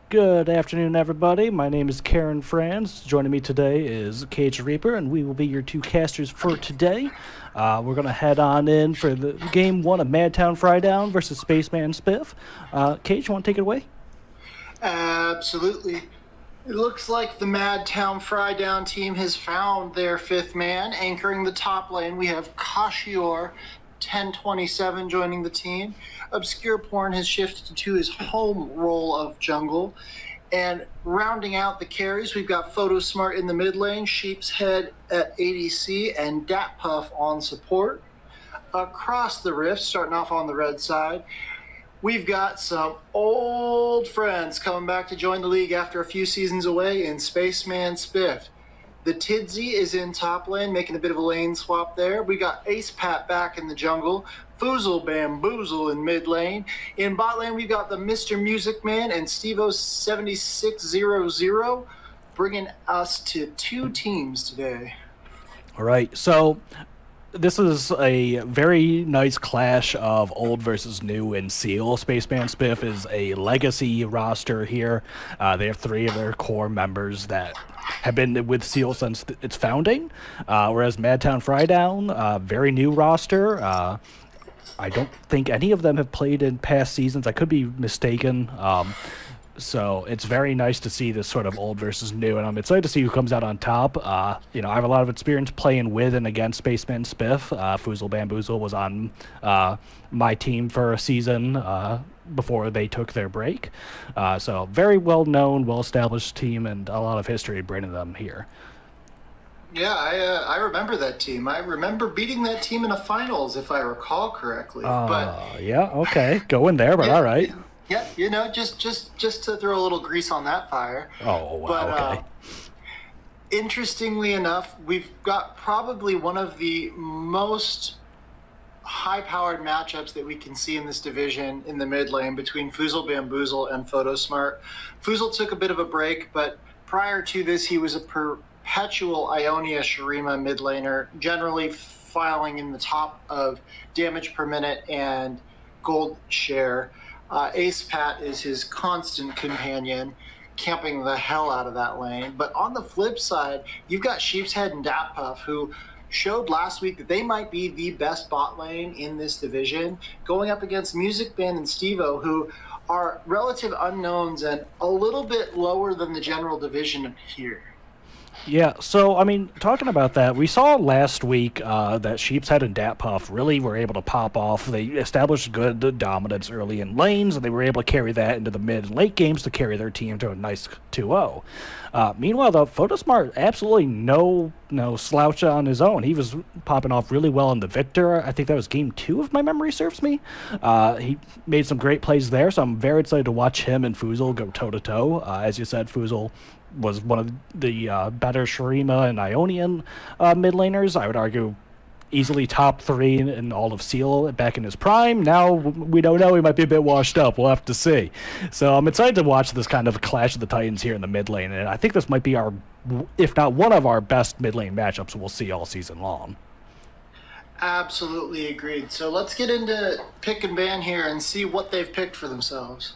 Good afternoon, everybody. My name is Karen Franz. Joining me today is Cage Reaper, and we will be your two casters for today. We're going to head on in for the game one of Madtown Frydown versus Spaceman Spiff. Cage, you want to take it away? Absolutely. It looks like the Madtown Frydown team has found their fifth man. Anchoring the top lane, we have Kashior, 1027, joining the team. Obscure Porn has shifted to his home role of jungle. And rounding out the carries, we've got Photosmart in the mid lane, Sheep's Head at ADC, and Dat Puff on support. Across the rift, starting off on the red side, we've got some old friends coming back to join the league after a few seasons away in Spaceman Spiff. The Tidsy is in top lane, making a bit of a lane swap there. We got Ace Pat back in the jungle, Foozle Bamboozle in mid lane. In bot lane, we've got the Mr. Music Man and Stevo7600, bringing us to two teams today. All right, so this is a very nice clash of old versus new in Seal. Spaceman Spiff is a legacy roster here. They have three of their core members that have been with Seal since its founding, whereas Madtown Frydown, very new roster. I don't think any of them have played in past seasons. I could be mistaken. So it's very nice to see this sort of old versus new, and I'm excited to see who comes out on top. I have a lot of experience playing with and against Spaceman Spiff. Foozle Bamboozle was on my team for a season before they took their break. So very well-known, well-established team, and a lot of history bringing them here. Yeah, I remember that team. I remember beating that team in a finals, if I recall correctly. Yeah, okay. Go in there, but all right. Yeah, just to throw a little grease on that fire. Oh, wow, okay. Interestingly enough, we've got probably one of the most high-powered matchups that we can see in this division in the mid lane between Foozle Bamboozle and Photosmart. Foozle took a bit of a break, but prior to this, he was a perpetual Ionia Shurima mid laner, generally filing in the top of damage per minute and gold share. Ace Pat is his constant companion, camping the hell out of that lane. But on the flip side, you've got Sheep's Head and Dat Puff, who showed last week that they might be the best bot lane in this division, going up against Music Band and Stevo, who are relative unknowns and a little bit lower than the general division here. Yeah, so, I mean, talking about that, we saw last week that Sheep's Head and Dat Puff really were able to pop off. They established good dominance early in lanes, and they were able to carry that into the mid and late games to carry their team to a nice 2-0. Meanwhile, though, Photosmart, absolutely no slouch on his own. He was popping off really well in the Victor. I think that was game 2, if my memory serves me. He made some great plays there, so I'm very excited to watch him and Foozle go toe-to-toe. As you said, Foozle was one of the better Shurima and Ionian mid laners. I would argue easily top 3 in all of Seal back in his prime. Now we don't know. He might be a bit washed up. We'll have to see. So I'm excited to watch this kind of clash of the Titans here in the mid lane, and I think this might be our, if not one of our best mid lane matchups we'll see all season long. Absolutely agreed. So let's get into pick and ban here and see what they've picked for themselves.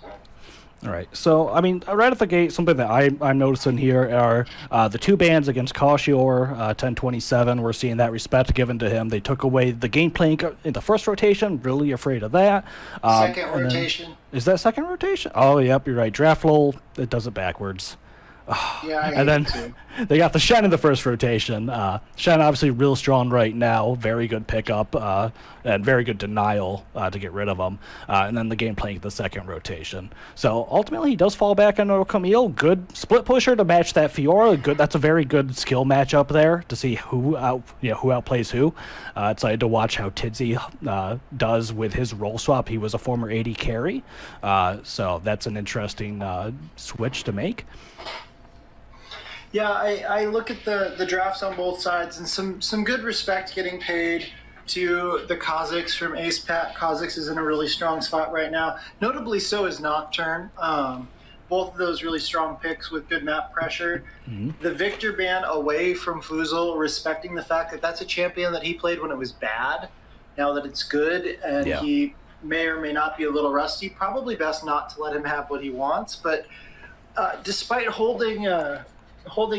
All right. So, I mean, right at the gate, something that I'm noticing here are the two bans against Kashior, 1027. We're seeing that respect given to him. They took away the game plank in the first rotation. Really afraid of that. Second rotation. Is that second rotation? Oh, yep, you're right. Draft roll, it does it backwards. Yeah, and then they got the Shen in the first rotation. Shen obviously real strong right now. Very good pickup and very good denial to get rid of him. And then the game playing the second rotation. So ultimately he does fall back on Camille. Good split pusher to match that Fiora. That's a very good skill matchup there to see who outplays who. Excited to watch how Tidsy does with his role swap. He was a former AD carry. So that's an interesting switch to make. Yeah, I look at the drafts on both sides, and some good respect getting paid to the Kha'Zix from Ace Pat. Kha'Zix is in a really strong spot right now. Notably so is Nocturne. Both of those really strong picks with good map pressure. Mm-hmm. The Victor ban away from Foozle, respecting the fact that that's a champion that he played when it was bad. Now that it's good and he may or may not be a little rusty, probably best not to let him have what he wants. But Despite holding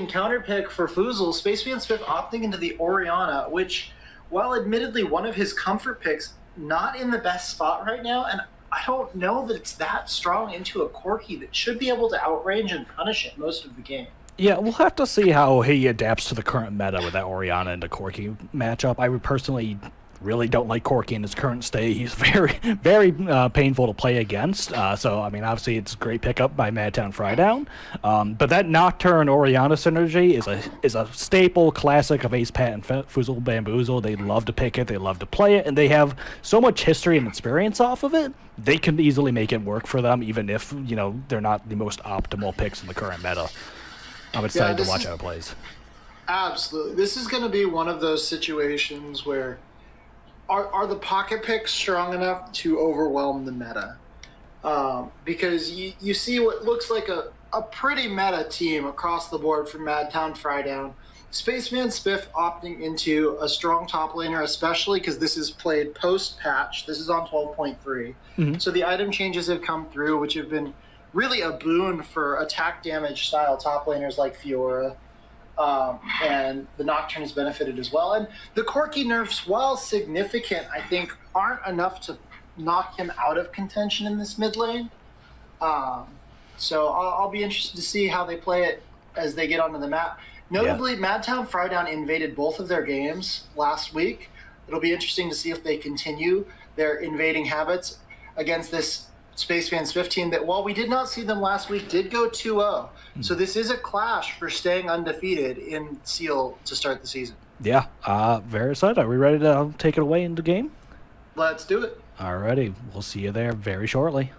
counter pick for Foozle, Spaceman Spiff opting into the Oriana, which, while admittedly one of his comfort picks, not in the best spot right now, and I don't know that it's that strong into a Corki that should be able to outrange and punish it most of the game. Yeah, we'll have to see how he adapts to the current meta with that Oriana and the Corki matchup. I would personally really don't like Corki in his current state. He's very, very painful to play against. So, I mean, obviously it's a great pickup by Madtown Frydown. But that Nocturne Oriana synergy is a staple classic of Ace Pat and Foozle Bamboozle. They love to pick it, they love to play it, and they have so much history and experience off of it, they can easily make it work for them, even if, they're not the most optimal picks in the current meta. I'm excited to watch how it plays. Absolutely. This is going to be one of those situations where are the pocket picks strong enough to overwhelm the meta? Because you see what looks like a pretty meta team across the board from Madtown Frydown. Spaceman Spiff opting into a strong top laner, especially because this is played post-patch. This is on 12.3. Mm-hmm. So the item changes have come through, which have been really a boon for attack damage style top laners like Fiora. And the Nocturne has benefited as well. And the Corki nerfs, while significant, I think aren't enough to knock him out of contention in this mid lane. So I'll be interested to see how they play it as they get onto the map. Notably, Madtown Frydown invaded both of their games last week. It'll be interesting to see if they continue their invading habits against this Spaceman Spiff team that, while we did not see them last week, did go 2-0. So this is a clash for staying undefeated in Seal to start the season. Yeah, very excited. Are we ready to take it away in the game? Let's do it. Alrighty, we'll see you there very shortly.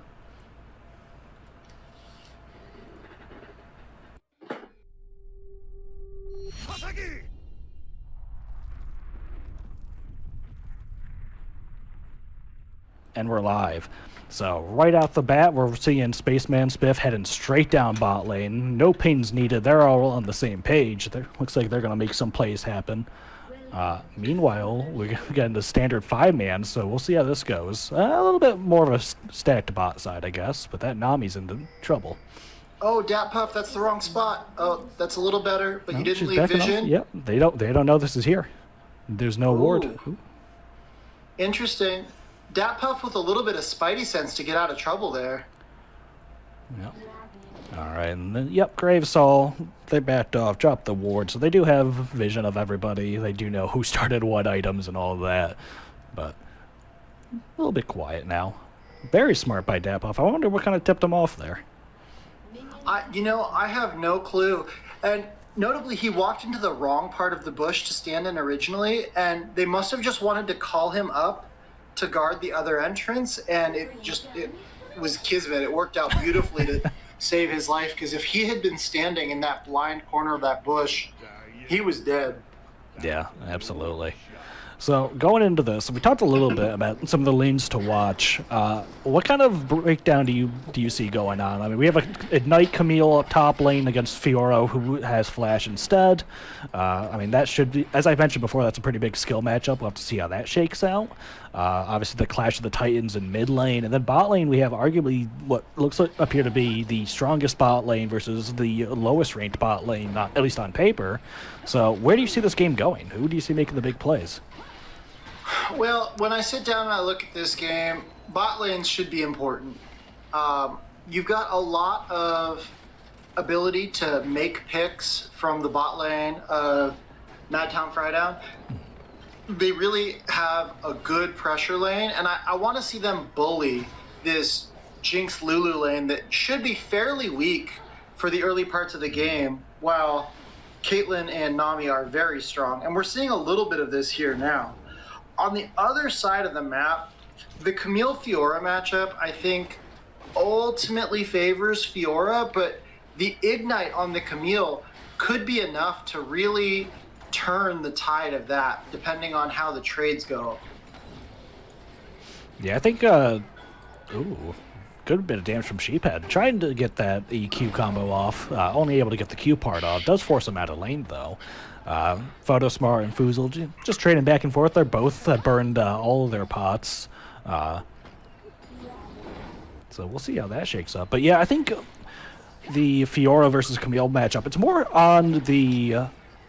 And we're live. So right out the bat, we're seeing Spaceman Spiff heading straight down bot lane. No pings needed. They're all on the same page. Looks like they're going to make some plays happen. Meanwhile, we're getting the standard 5-man, so we'll see how this goes. A little bit more of a stacked bot side, I guess, but that Nami's in trouble. Oh, Dat Puff, that's the wrong spot. Oh, that's a little better, but you didn't leave vision. Yep, they don't know this is here. There's no ward. Ooh. Interesting. Dat Puff with a little bit of Spidey sense to get out of trouble there. Yep. All right, and then, Gravesoul, they backed off, dropped the ward, so they do have vision of everybody. They do know who started what items and all of that, but a little bit quiet now. Very smart by Dat Puff. I wonder what kind of tipped him off there. I have no clue. And notably, he walked into the wrong part of the bush to stand in originally, and they must have just wanted to call him up to guard the other entrance, and it was kismet. It worked out beautifully to save his life, because if he had been standing in that blind corner of that bush, he was dead. Yeah, absolutely. So going into this, we talked a little bit about some of the lanes to watch. What kind of breakdown do you see going on? I mean, we have a Ignite Camille up top lane against Fiora, who has Flash instead. I mean, that should be, as I mentioned before, that's a pretty big skill matchup. We'll have to see how that shakes out. Obviously, the Clash of the Titans in mid lane, and then bot lane, we have arguably what looks like appear to be the strongest bot lane versus the lowest ranked bot lane, not at least on paper. So, where do you see this game going? Who do you see making the big plays? Well, when I sit down and I look at this game, bot lanes should be important. You've got a lot of ability to make picks from the bot lane of Madtown Frydown. They really have a good pressure lane, and I want to see them bully this Jinx Lulu lane that should be fairly weak for the early parts of the game, while Caitlyn and Nami are very strong. And we're seeing a little bit of this here now. On the other side of the map, the Camille-Fiora matchup, I think, ultimately favors Fiora, but the Ignite on the Camille could be enough to really turn the tide of that, depending on how the trades go. Yeah, I think, good bit of damage from Sheephead. Trying to get that EQ combo off, only able to get the Q part off. Does force him out of lane, though. Photosmart and Foozle just trading back and forth. They're both burned all of their pots. So we'll see how that shakes up. But yeah, I think the Fiora versus Camille matchup. It's more on the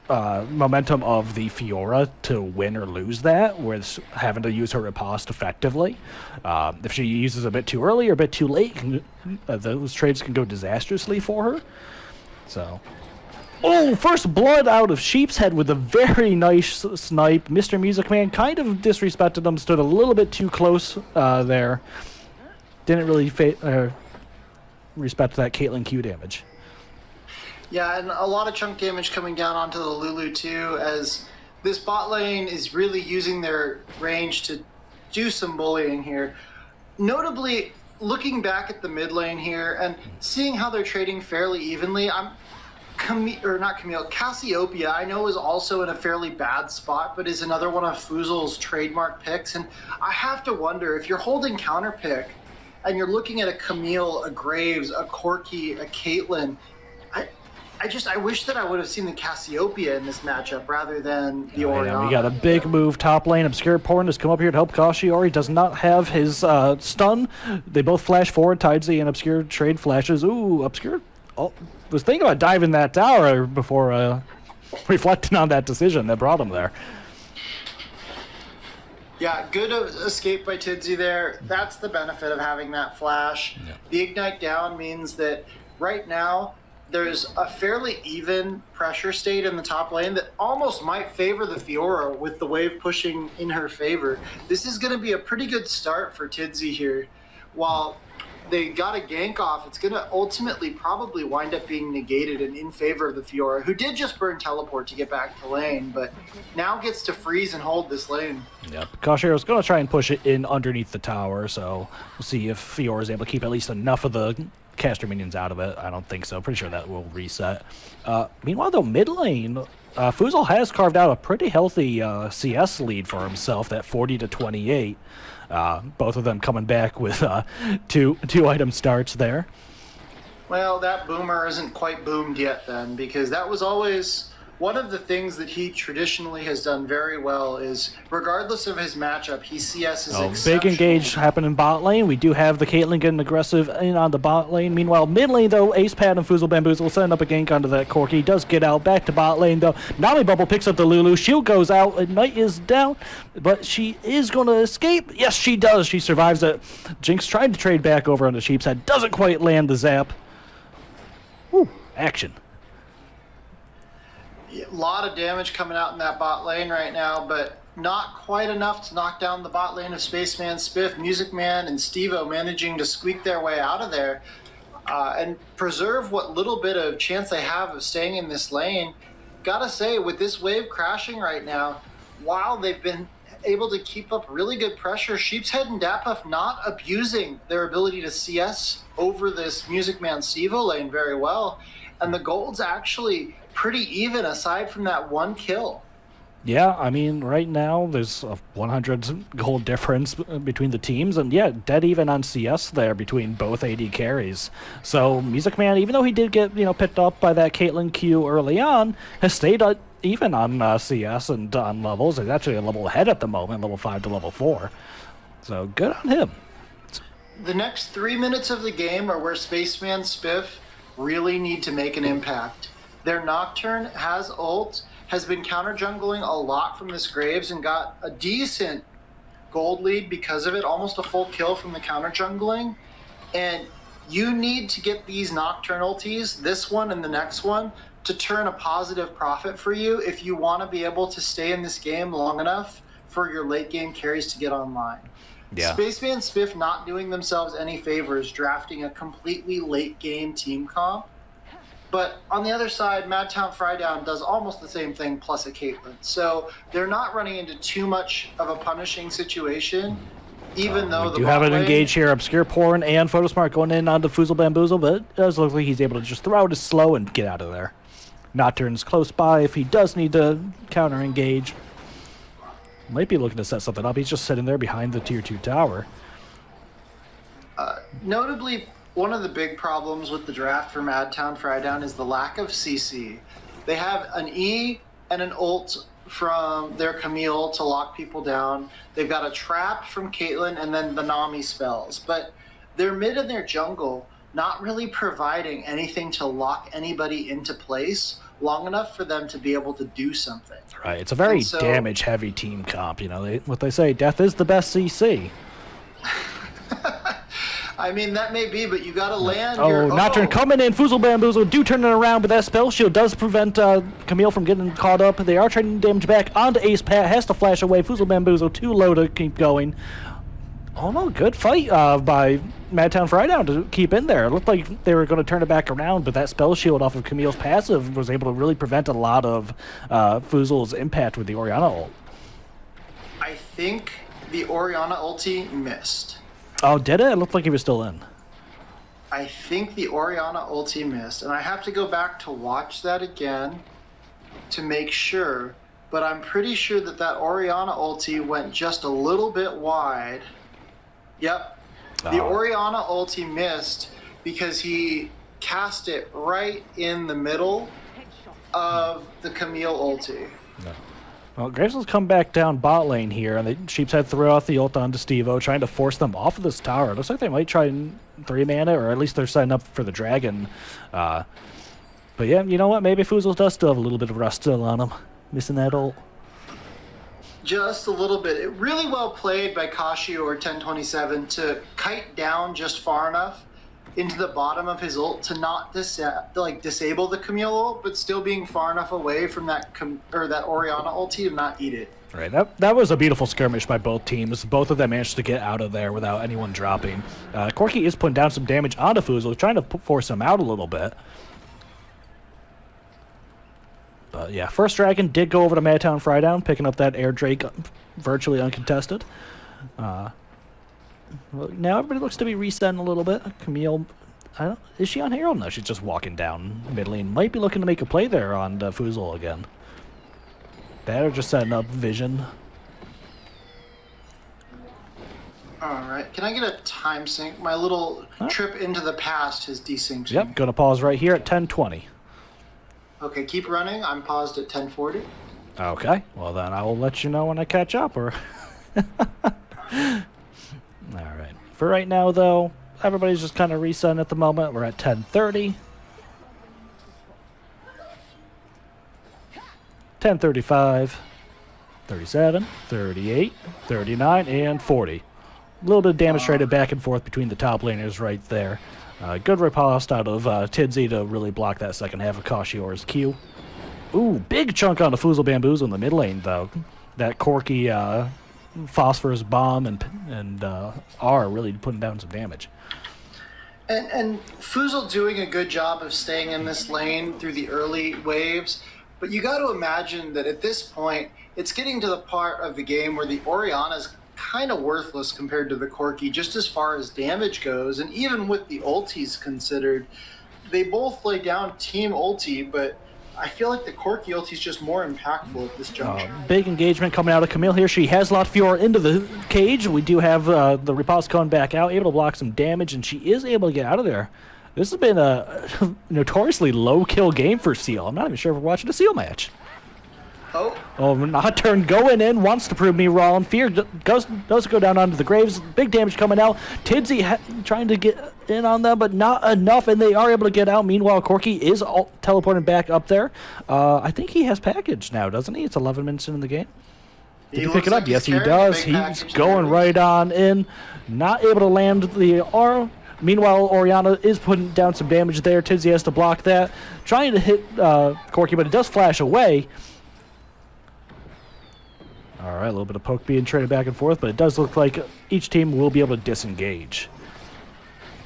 momentum of the Fiora to win or lose that, with having to use her riposte effectively. If she uses a bit too early or a bit too late, those trades can go disastrously for her. So, oh, first blood out of Sheep's Head with a very nice snipe. Mr. Music Man kind of disrespected him, stood a little bit too close there. Didn't really respect that Caitlyn Q damage. Yeah, and a lot of chunk damage coming down onto the Lulu too, as this bot lane is really using their range to do some bullying here. Notably, looking back at the mid lane here and seeing how they're trading fairly evenly, Cassiopeia, I know, is also in a fairly bad spot, but is another one of Fuzel's trademark picks. And I have to wonder, if you're holding counter pick and you're looking at a Camille, a Graves, a Corki, a Caitlyn, I wish that I would have seen the Cassiopeia in this matchup rather than the Orianna. We got a big move top lane. Obscure Porn has come up here to help Kashiori. Does not have his stun. They both flash forward. Tidesy and Obscure trade flashes. Ooh, Obscure was thinking about diving that tower before reflecting on that decision that brought him there. Yeah, good escape by Tidesy there. That's the benefit of having that flash. Yeah. The Ignite down means that right now there's a fairly even pressure state in the top lane that almost might favor the Fiora with the wave pushing in her favor. This is going to be a pretty good start for Tidesy here. While they got a gank off, it's going to ultimately probably wind up being negated and in favor of the Fiora, who did just burn teleport to get back to lane, but now gets to freeze and hold this lane. Yep. Kashiro's going to try and push it in underneath the tower, so we'll see if Fiora is able to keep at least enough of the caster minions out of it. I don't think so. Pretty sure that will reset. Meanwhile, though, mid lane, Fuzel has carved out a pretty healthy CS lead for himself, that 40-28. Both of them coming back with two item starts there. Well, that boomer isn't quite boomed yet then, because that was always one of the things that he traditionally has done very well is, regardless of his matchup, he CSs exceptional. Big engage happening in bot lane. We do have the Caitlyn getting aggressive in on the bot lane. Meanwhile, mid lane, though, Ace Pad and Fuzel Bamboozle setting up a gank onto that Corki. He does get out. Back to bot lane, though. Nami Bubble picks up the Lulu. Shield goes out. Ignite is down, but she is going to escape. Yes, she does. She survives it. Jinx tried to trade back over on the Sheep's Head. Doesn't quite land the zap. Woo, action. A lot of damage coming out in that bot lane right now, but not quite enough to knock down the bot lane of Spaceman, Spiff, Music Man, and Stevo managing to squeak their way out of there and preserve what little bit of chance they have of staying in this lane. Gotta say, with this wave crashing right now, while they've been able to keep up really good pressure, Sheep's Head and Dapuff not abusing their ability to CS over this Music Man Stevo lane very well, and the gold's actually pretty even aside from that one kill. Yeah, I mean, right now there's a 100 gold difference between the teams, and yeah, dead even on CS there between both AD carries. So Music Man, even though he did get picked up by that Caitlyn Q early on, has stayed even on CS and on levels. He's actually a level ahead at the moment, level 5 to level 4. So good on him. The next 3 minutes of the game are where Spaceman, Spiff really need to make an impact. Their Nocturne has ult, has been counter jungling a lot from this Graves and got a decent gold lead because of it, almost a full kill from the counter jungling. And you need to get these Nocturne ultis, this one and the next one, to turn a positive profit for you if you want to be able to stay in this game long enough for your late game carries to get online. Yeah. Spaceman, Spiff not doing themselves any favors drafting a completely late game team comp. But on the other side, Madtown Frydown does almost the same thing plus a Caitlyn. So they're not running into too much of a punishing situation, even though the do have an engage here. Obscure Porn and Photosmart going in on the Fuzel Bamboozle, but it does look like he's able to just throw it as slow and get out of there. Nocturne's close by if he does need to counter engage. Might be looking to set something up. He's just sitting there behind the tier 2 tower. Notably, one of the big problems with the draft for Madtown Frydown is the lack of CC. They have an E and an ult from their Camille to lock people down. They've got a trap from Caitlyn and then the Nami spells. But their mid and their jungle not really providing anything to lock anybody into place long enough for them to be able to do something. Right. It's a very And so- damage-heavy team comp. You know, what they say, death is the best CC. I mean, that may be, but you got to land Oh, your... Nocturne coming in. Fuzzle Bamboozle do turn it around, but that spell shield does prevent Camille from getting caught up. They are trading damage back onto Ace Pat. Has to flash away. Fuzzle Bamboozle too low to keep going. Oh, no. Good fight by Madtown Frydown to keep in there. It looked like they were going to turn it back around, but that spell shield off of Camille's passive was able to really prevent a lot of Fuzzle's impact with the Orianna ult. I think the Orianna ulti missed. Oh, did it? It looked like he was still in. I think the Orianna ulti missed, and I have to go back to watch that again to make sure, but I'm pretty sure that Orianna ulti went just a little bit wide. Yep. The Orianna ulti missed because he cast it right in the middle of the Camille ulti. No. Well, Graveson's come back down bot lane here, and the Sheepshead threw out the ult onto Stevo, trying to force them off of this tower. It looks like they might try and 3-man it, or at least they're setting up for the dragon. But yeah, you know what? Maybe Fuzzle does still have a little bit of rust still on him, missing that ult. Just a little bit. It really well played by Kashi or 1027 to kite down just far enough into the bottom of his ult to not disable the Camille ult, but still being far enough away from that Orianna ulti to not eat it. Right, that was a beautiful skirmish by both teams. Both of them managed to get out of there without anyone dropping. Corki is putting down some damage onto Fuzzle, trying to force him out a little bit. But yeah, first dragon did go over to Madtown Frydown, picking up that air drake virtually uncontested. Well, now everybody looks to be resetting a little bit. Camille, is she on Herald? No, she's just walking down mid lane. Might be looking to make a play there on Fuzzle again. That or just setting up vision. Alright, can I get a time sync? My little trip into the past has desynced. Yep, gonna pause right here at 10:20. Okay, keep running. I'm paused at 10:40. Okay, well then I will let you know when I catch up. Or all right. For right now, though, everybody's just kind of resetting at the moment. We're at 10:30. 10:35, 37, 38, 39, and 40. A little bit of damage traded back and forth between the top laners right there. Good riposte out of Tidsy to really block that second half of Kashior's Q. Ooh, big chunk on the Fuzzle Bamboozle in the mid lane, though. That Corky Phosphorus Bomb and R really putting down some damage. And Fuzzle doing a good job of staying in this lane through the early waves. But you got to imagine that at this point, it's getting to the part of the game where the Orianna's kind of worthless compared to the Corki, just as far as damage goes. And even with the ultis considered, they both lay down team ulti, but I feel like the Corki ulti is just more impactful at this juncture. Big engagement coming out of Camille here. She has Lotfior into the cage. We do have the riposte coming back out, able to block some damage, and she is able to get out of there. This has been a notoriously low-kill game for Seal. I'm not even sure if we're watching a Seal match. Oh, Nocturne going in, wants to prove me wrong. Fear does go down onto the Graves. Big damage coming out. Tidsy trying to get in on them, but not enough, and they are able to get out. Meanwhile, Corky is teleporting back up there. I think he has package now, doesn't he? It's 11 minutes in the game. Did he pick it up? Yes, he does. He's going right on in. Not able to land the R. Meanwhile, Orianna is putting down some damage there. Tidsy has to block that. Trying to hit Corky, but it does flash away. All right, a little bit of poke being traded back and forth, but it does look like each team will be able to disengage.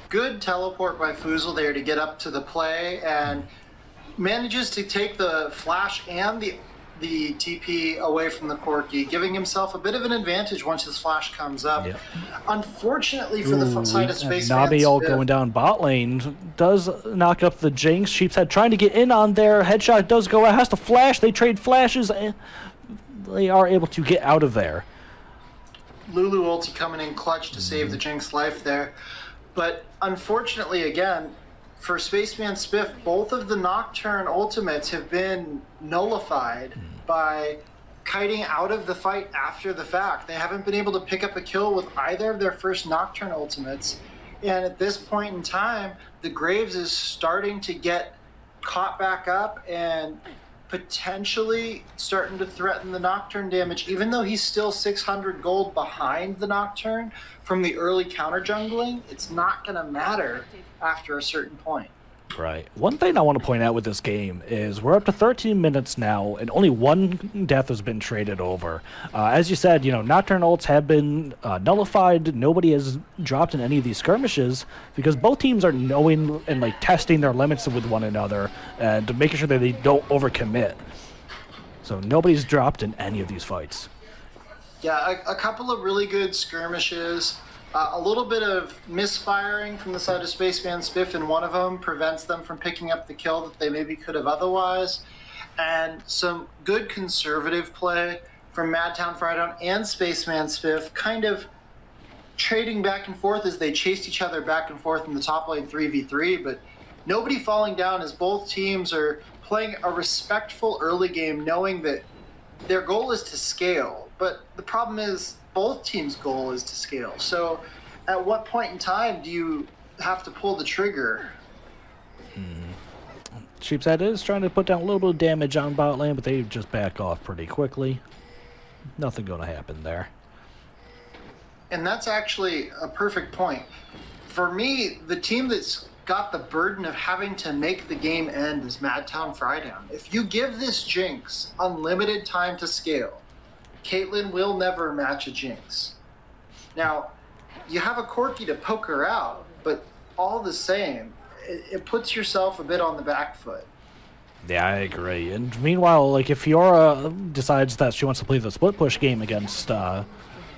Good teleport by Fuzzle there to get up to the play and manages to take the flash and the TP away from the Corki, giving himself a bit of an advantage once his flash comes up. Yep. Unfortunately for the side of Spaceman, Nabi all going down bot lane does knock up the Jinx. Sheepshead trying to get in on there. Headshot does go out, has to flash. They trade flashes, and they are able to get out of there. Lulu ulti coming in clutch to save the Jinx life there. But unfortunately, again, for Spaceman Spiff, both of the Nocturne ultimates have been nullified by kiting out of the fight after the fact. They haven't been able to pick up a kill with either of their first Nocturne ultimates, And at this point in time, the Graves is starting to get caught back up and potentially starting to threaten the Nocturne damage, even though he's still 600 gold behind the Nocturne from the early counter jungling. It's not going to matter after a certain point. Right. One thing I want to point out with this game is we're up to 13 minutes now, and only one death has been traded over. As you said, Nocturne ults have been nullified. Nobody has dropped in any of these skirmishes because both teams are knowing and testing their limits with one another and making sure that they don't overcommit. So nobody's dropped in any of these fights. Yeah, a couple of really good skirmishes. A little bit of misfiring from the side of Spaceman Spiff in one of them prevents them from picking up the kill that they maybe could have otherwise. And some good conservative play from Madtown Fridown and Spaceman Spiff, kind of trading back and forth as they chased each other back and forth in the top lane 3v3, but nobody falling down as both teams are playing a respectful early game, knowing that their goal is to scale. But the problem is both teams' goal is to scale. So at what point in time do you have to pull the trigger? Sheepshead is trying to put down a little bit of damage on bot lane, but they just back off pretty quickly. Nothing going to happen there. And that's actually a perfect point. For me, the team that's got the burden of having to make the game end is Madtown Fridown. If you give this Jinx unlimited time to scale, Caitlyn will never match a Jinx. Now, you have a Corki to poke her out, but all the same, it puts yourself a bit on the back foot. Yeah, I agree. And meanwhile, if Fiora decides that she wants to play the split push game against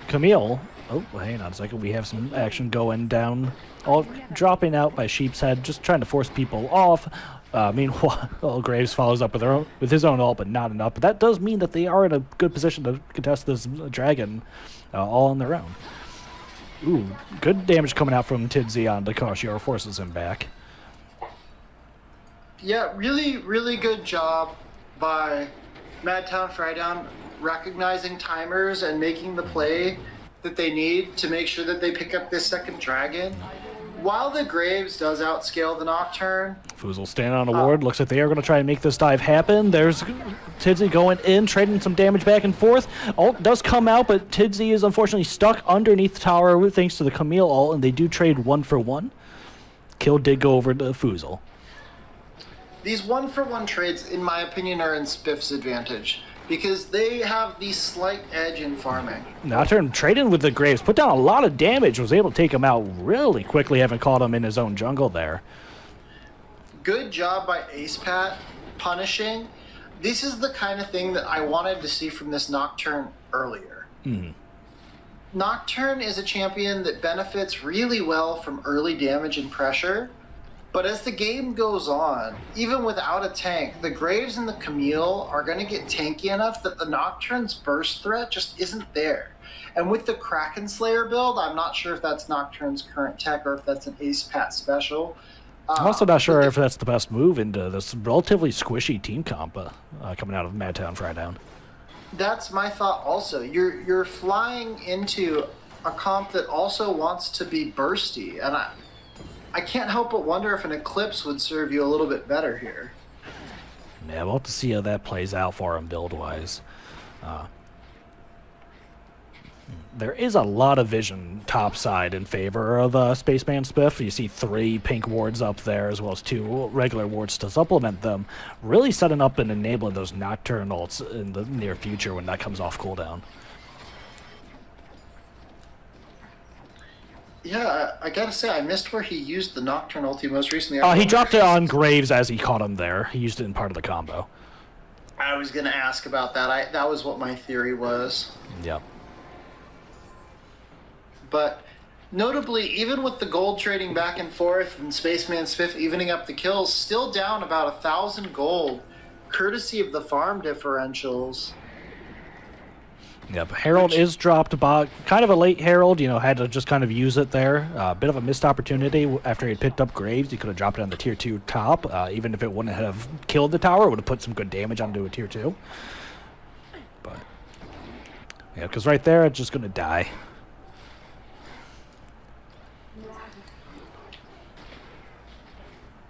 Camille, oh, hang on a second, we have some action going down. All dropping out by Sheepshead, just trying to force people off. Meanwhile, Graves follows up with his own ult, but not enough. But that does mean that they are in a good position to contest this dragon all on their own. Ooh, good damage coming out from Tidzy on Dakashior, forces him back. Yeah, really, really good job by Madtown Fridown recognizing timers and making the play that they need to make sure that they pick up this second dragon. While the Graves does outscale the Nocturne. Fuzel standing on a ward. Looks like they are going to try and make this dive happen. There's Tidzy going in, trading some damage back and forth. Ult does come out, but Tidzy is unfortunately stuck underneath the tower thanks to the Camille ult, and they do trade 1 for 1. Kill did go over to Fuzel. These 1-for-1 trades, in my opinion, are in Spiff's advantage because they have the slight edge in farming. Nocturne trading with the Graves, put down a lot of damage, was able to take him out really quickly, having caught him in his own jungle there. Good job by Ace Pat punishing. This is the kind of thing that I wanted to see from this Nocturne earlier. Nocturne is a champion that benefits really well from early damage and pressure. But as the game goes on, even without a tank, the Graves and the Camille are going to get tanky enough that the Nocturne's burst threat just isn't there. And with the Kraken Slayer build, I'm not sure if that's Nocturne's current tech or if that's an Ace Pat special. I'm also not sure if that's the best move into this relatively squishy team comp coming out of Madtown Fridown. That's my thought also. You're flying into a comp that also wants to be bursty, and I can't help but wonder if an Eclipse would serve you a little bit better here. Yeah, we'll have to see how that plays out for him build-wise. There is a lot of vision topside in favor of Spaceman Spiff. You see 3 pink wards up there, as well as 2 regular wards to supplement them. Really setting up and enabling those Nocturne ults in the near future when that comes off cooldown. Yeah, I gotta say, I missed where he used the Nocturne ulti most recently. He dropped it on Graves as he caught him there. He used it in part of the combo. I was gonna ask about that. That was what my theory was. Yep. But notably, even with the gold trading back and forth and Spaceman Spiff evening up the kills, still down about 1,000 gold, courtesy of the farm differentials. Yep, Herald is dropped by kind of a late Herald, had to just kind of use it there. A bit of a missed opportunity after he had picked up Graves. He could have dropped it on the tier 2 top. Even if it wouldn't have killed the tower, it would have put some good damage onto a tier 2. But, yeah, because right there, it's just going to die.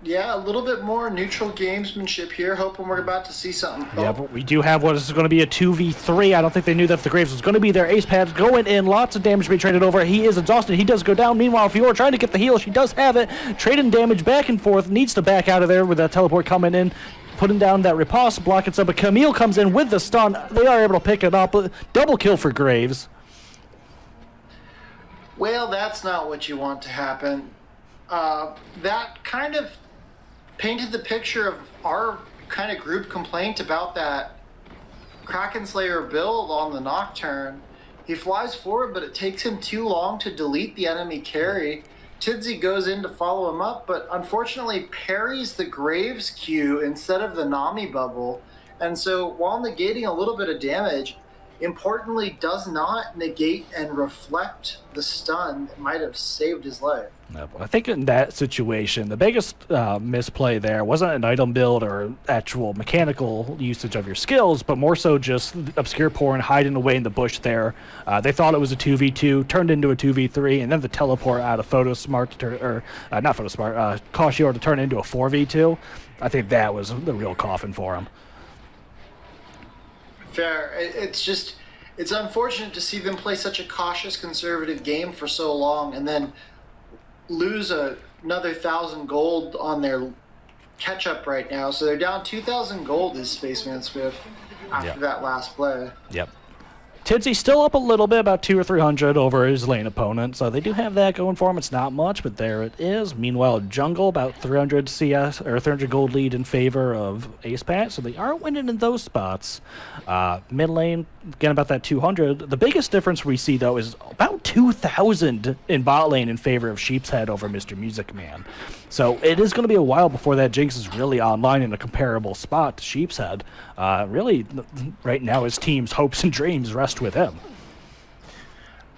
Yeah, a little bit more neutral gamesmanship here. Hoping we're about to see something. Yeah, but we do have what is going to be a 2v3. I don't think they knew that the Graves was going to be there. Ace Pad's going in. Lots of damage being traded over. He is exhausted. He does go down. Meanwhile, Fiora trying to get the heal. She does have it. Trading damage back and forth. Needs to back out of there with that teleport coming in. Putting down that riposte, blocking some. But Camille comes in with the stun. They are able to pick it up. Double kill for Graves. Well, that's not what you want to happen. That kind of painted the picture of our kind of group complaint about that Kraken Slayer build on the Nocturne. He flies forward, but it takes him too long to delete the enemy carry. Tidsy goes in to follow him up, but unfortunately parries the Graves Q instead of the Nami bubble. And so while negating a little bit of damage, importantly does not negate and reflect the stun that might have saved his life. I think in that situation, the biggest misplay there wasn't an item build or actual mechanical usage of your skills, but more so just obscure porn hiding away in the bush there. They thought it was a 2v2, turned into a 2v3, and then the teleport out of Photosmart, not Photosmart, Kashior to turn into a 4v2. I think that was the real coffin for him. Fair. It's unfortunate to see them play such a cautious, conservative game for so long and then lose another 1,000 gold on their catch-up right now. So they're down 2,000 gold as Spaceman Spiff after that last play. Yep. Tidsy's still up a little bit, about 200 or 300 over his lane opponent, so they do have that going for him. It's not much, but there it is. Meanwhile, Jungle, about 300 CS, or 300 gold lead in favor of Ace Pat, so they are winning in those spots. Mid lane, again, about that 200. The biggest difference we see, though, is about 2,000 in bot lane in favor of Sheep's Head over Mr. Music Man. So it is going to be a while before that Jinx is really online in a comparable spot to Sheep's Head. Really, right now, his team's hopes and dreams rest with him.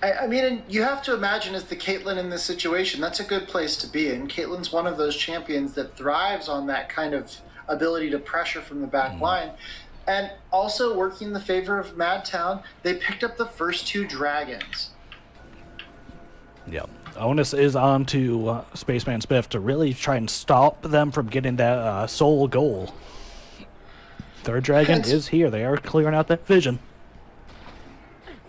I mean, and you have to imagine as the Caitlyn in this situation, that's a good place to be in. Caitlyn's one of those champions that thrives on that kind of ability to pressure from the back line. And also working in the favor of Madtown, they picked up the first 2 dragons. Yep. Onus is on to Spaceman Spiff to really try and stop them from getting that sole goal. Third dragon is here. They are clearing out that vision.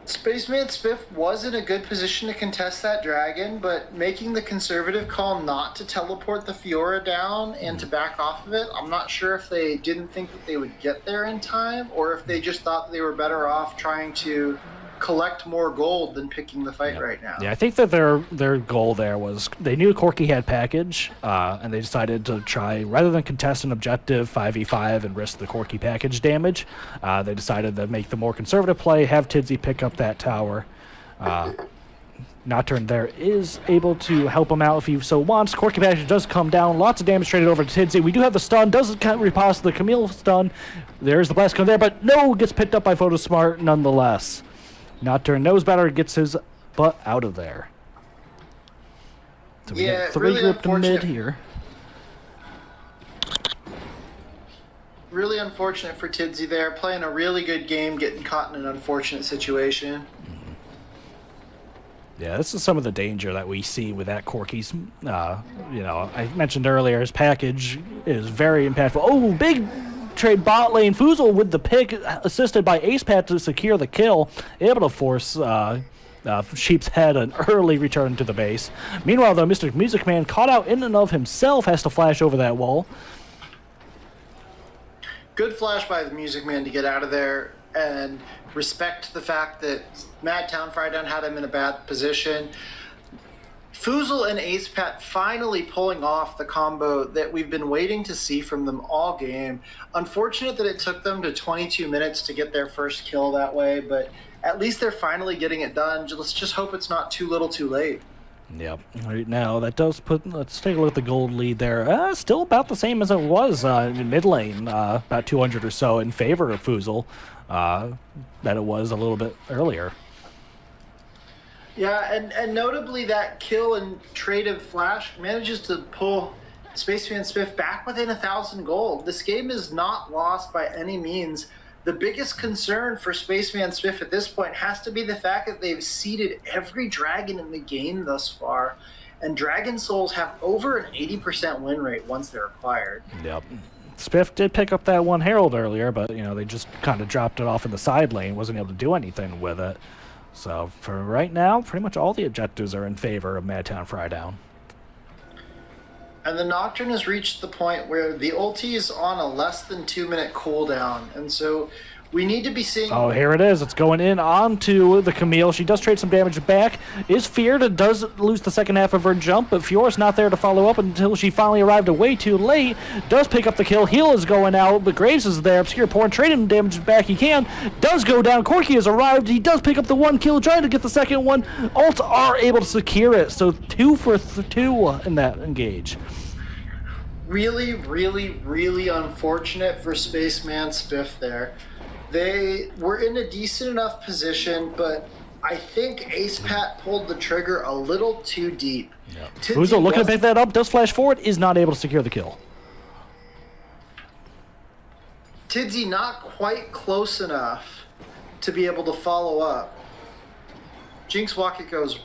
Spaceman Spiff was in a good position to contest that dragon, but making the conservative call not to teleport the Fiora down and to back off of it, I'm not sure if they didn't think that they would get there in time or if they just thought they were better off trying to collect more gold than picking the fight right now. Yeah, I think that their goal there was they knew Corki had package, and they decided to try, rather than contest an objective 5v5 and risk the Corki package damage, they decided to make the more conservative play, have Tidsy pick up that tower. Nocturne there is able to help him out if he so wants. Corki package does come down. Lots of damage traded over to Tidsy. We do have the stun. Doesn't riposte the Camille stun. There's the blast come there, but no, gets picked up by Photosmart nonetheless. Nocturne knows better, gets his butt out of there. So we got 3 really grouped to mid here. Really unfortunate for Tidsy there, playing a really good game, getting caught in an unfortunate situation. Yeah, this is some of the danger that we see with that Corki's. I mentioned earlier his package is very impactful. Oh, big trade bot lane. Fuzel with the pick, assisted by Ace Pat to secure the kill, able to force Sheep's Head an early return to the base. Meanwhile, though, Mr. Music Man, caught out in and of himself, has to flash over that wall. Good flash by the Music Man to get out of there and respect the fact that Madtown Frydown had him in a bad position. Fuzel and Ace Pat finally pulling off the combo that we've been waiting to see from them all game. Unfortunate that it took them to 22 minutes to get their first kill that way, but at least they're finally getting it done. Let's just hope it's not too little too late. Yep. Right now, that does put... Let's take a look at the gold lead there. Still about the same as it was in mid lane, about 200 or so in favor of Fuzel, that it was a little bit earlier. Yeah, and notably that kill and trade of Flash manages to pull Spaceman Spiff back within 1,000 gold. This game is not lost by any means. The biggest concern for Spaceman Spiff at this point has to be the fact that they've seeded every dragon in the game thus far. and Dragon Souls have over an 80% win rate once they're acquired. Yep. Spiff did pick up that one Herald earlier, but they just kind of dropped it off in the side lane, wasn't able to do anything with it. So for right now, pretty much all the objectives are in favor of Madtown Frydown. And the Nocturne has reached the point where the ulti is on a less than 2-minute cooldown, and so we need to be seeing... Oh, here it is. It's going in onto the Camille. She does trade some damage back. Is feared, does lose the second half of her jump, but Fiora's not there to follow up until she finally arrived way too late. Does pick up the kill. Heal is going out, but Graves is there. Obscure Porn trading damage back. He can. Does go down. Corky has arrived. He does pick up the one kill, trying to get the second one. Ults are able to secure it, so 2 for 2 in that engage. Really, really, really unfortunate for Spaceman Spiff there. They were in a decent enough position, but I think Ace Pat pulled the trigger a little too deep. Yep. Fuzel looking to pick that up, does flash forward, is not able to secure the kill. Tidsy not quite close enough to be able to follow up. Jinx Rocket goes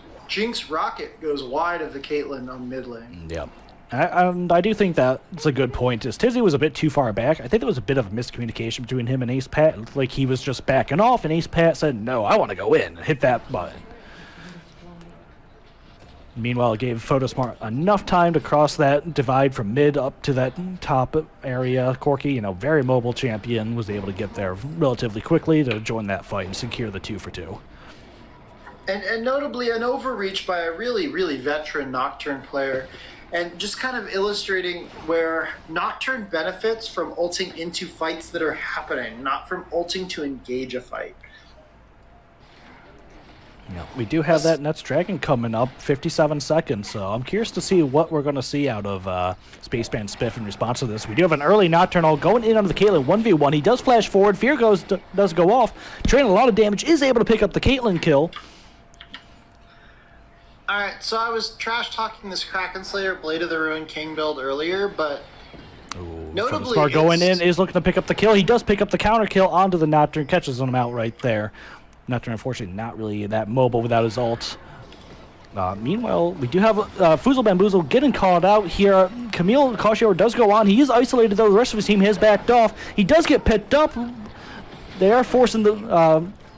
wide of the Caitlyn on mid lane. Yep. I do think that's a good point. Tizzy was a bit too far back. I think there was a bit of a miscommunication between him and Ace Pat. It looked like he was just backing off, and Ace Pat said, "No, I want to go in." Hit that button. Meanwhile, it gave Photosmart enough time to cross that divide from mid up to that top area. Corky, very mobile champion, was able to get there relatively quickly to join that fight and secure the 2 for 2. And notably, an overreach by a really, really veteran Nocturne player. And just kind of illustrating where Nocturne benefits from ulting into fights that are happening, not from ulting to engage a fight. Yeah, we do have that Nets Dragon coming up, 57 seconds, so I'm curious to see what we're going to see out of Spaceman Spiff in response to this. We do have an early Nocturne all going in on the Caitlyn 1v1. He does flash forward. Fear does go off. Trading a lot of damage, is able to pick up the Caitlyn kill. All right, so I was trash talking this Kraken Slayer Blade of the Ruined King build earlier, but notably, Smart going in, is looking to pick up the kill. He does pick up the counter kill onto the Nocturne, catches him out right there. Nocturne, unfortunately, not really that mobile without his ult. Meanwhile, we do have Fuzel Bamboozle getting called out here. Camille Cauchior does go on. He is isolated, though. The rest of his team has backed off. He does get picked up. They are forcing the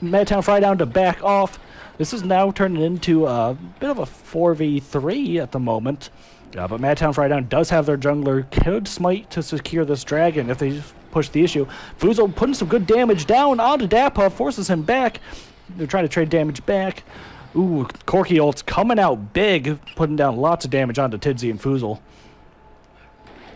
Madtown Frydown to back off. This is now turning into a bit of a 4v3 at the moment. But Madtown Frydown does have their jungler. Could smite to secure this dragon if they push the issue. Fuzel putting some good damage down onto Dapuff, forces him back. They're trying to trade damage back. Ooh, Corky ult's coming out big, putting down lots of damage onto Tidsy and Fuzel.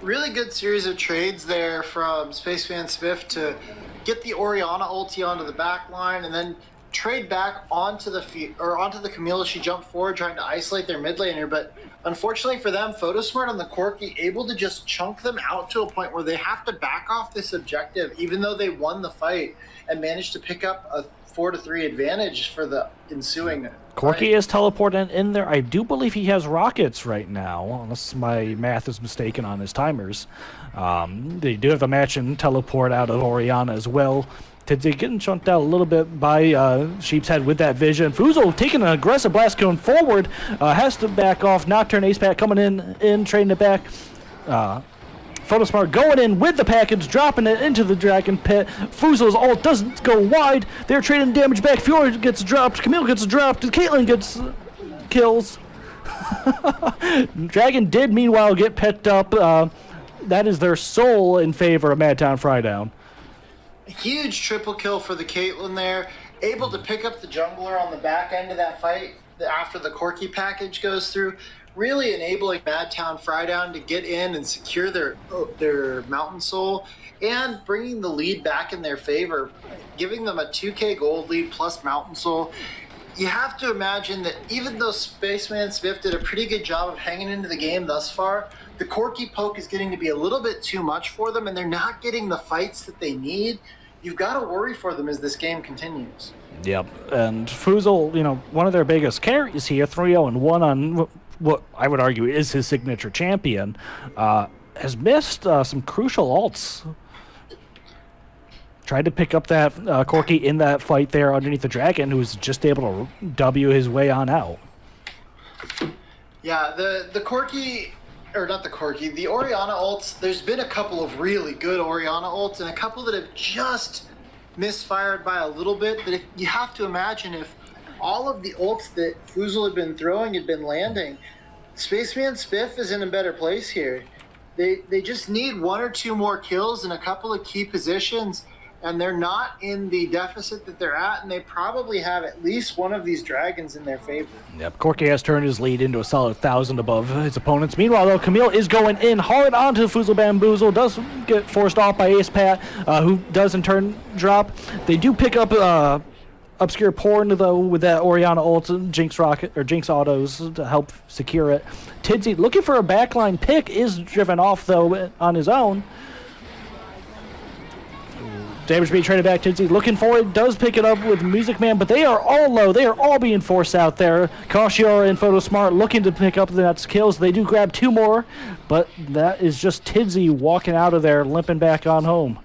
Really good series of trades there from Spaceman Spiff to get the Orianna ulti onto the back line and then trade back onto the Camille. She jumped forward trying to isolate their mid laner, but unfortunately for them, Photosmart on the Corky able to just chunk them out to a point where they have to back off this objective, even though they won the fight and managed to pick up a 4-3 advantage for the ensuing Corky is teleporting in there. I do believe he has rockets right now, unless my math is mistaken on his timers. They do have the match and teleport out of Orianna as well. Tidsy getting chunked out a little bit by Sheep's Head with that vision. Fuzel taking an aggressive blast going forward. Has to back off. Nocturne Ace Pack coming in, trading it back. Photosmart going in with the package, dropping it into the Dragon Pit. Fuzel's ult doesn't go wide. They're trading damage back. Fiora gets dropped. Camille gets dropped. Caitlyn gets kills. Dragon did, meanwhile, get picked up. That is their soul in favor of Madtown Frydown. Huge triple kill for the Caitlyn there. Able to pick up the jungler on the back end of that fight after the Corky package goes through. Really enabling Madtown Frydown to get in and secure their Mountain Soul and bringing the lead back in their favor, giving them a 2k gold lead plus Mountain Soul. You have to imagine that even though Spaceman Spiff did a pretty good job of hanging into the game thus far, the Corky poke is getting to be a little bit too much for them, and they're not getting the fights that they need. You've got to worry for them as this game continues. Yep, and Fuzel, one of their biggest carries here, 3-0-1 on what I would argue is his signature champion, has missed some crucial ults. Tried to pick up that Corky in that fight there underneath the Dragon, who was just able to W his way on out. Yeah, the Corki, or not the Corki, the Orianna ults, there's been a couple of really good Orianna ults and a couple that have just misfired by a little bit. But if you have to imagine if all of the ults that Fusel had been throwing had been landing, Spaceman Spiff is in a better place here. They just need one or two more kills in a couple of key positions, and they're not in the deficit that they're at, and they probably have at least one of these dragons in their favor. Yep, Corki has turned his lead into a solid 1,000 above his opponents. Meanwhile, though, Camille is going in hard onto Fuzzle Bamboozle, does get forced off by Ace Pat, who does in turn drop. They do pick up Obscure Porn, though, with that Orianna ult, Jinx Rocket, or Jinx Autos to help secure it. Tidsy, looking for a backline pick, is driven off, though, on his own. Damage being traded back. Tidsy looking for it, does pick it up with Music Man, but they are all low. They are all being forced out there. Kashiora and Photosmart looking to pick up the next kills. They do grab two more, but that is just Tidsy walking out of there, limping back on home.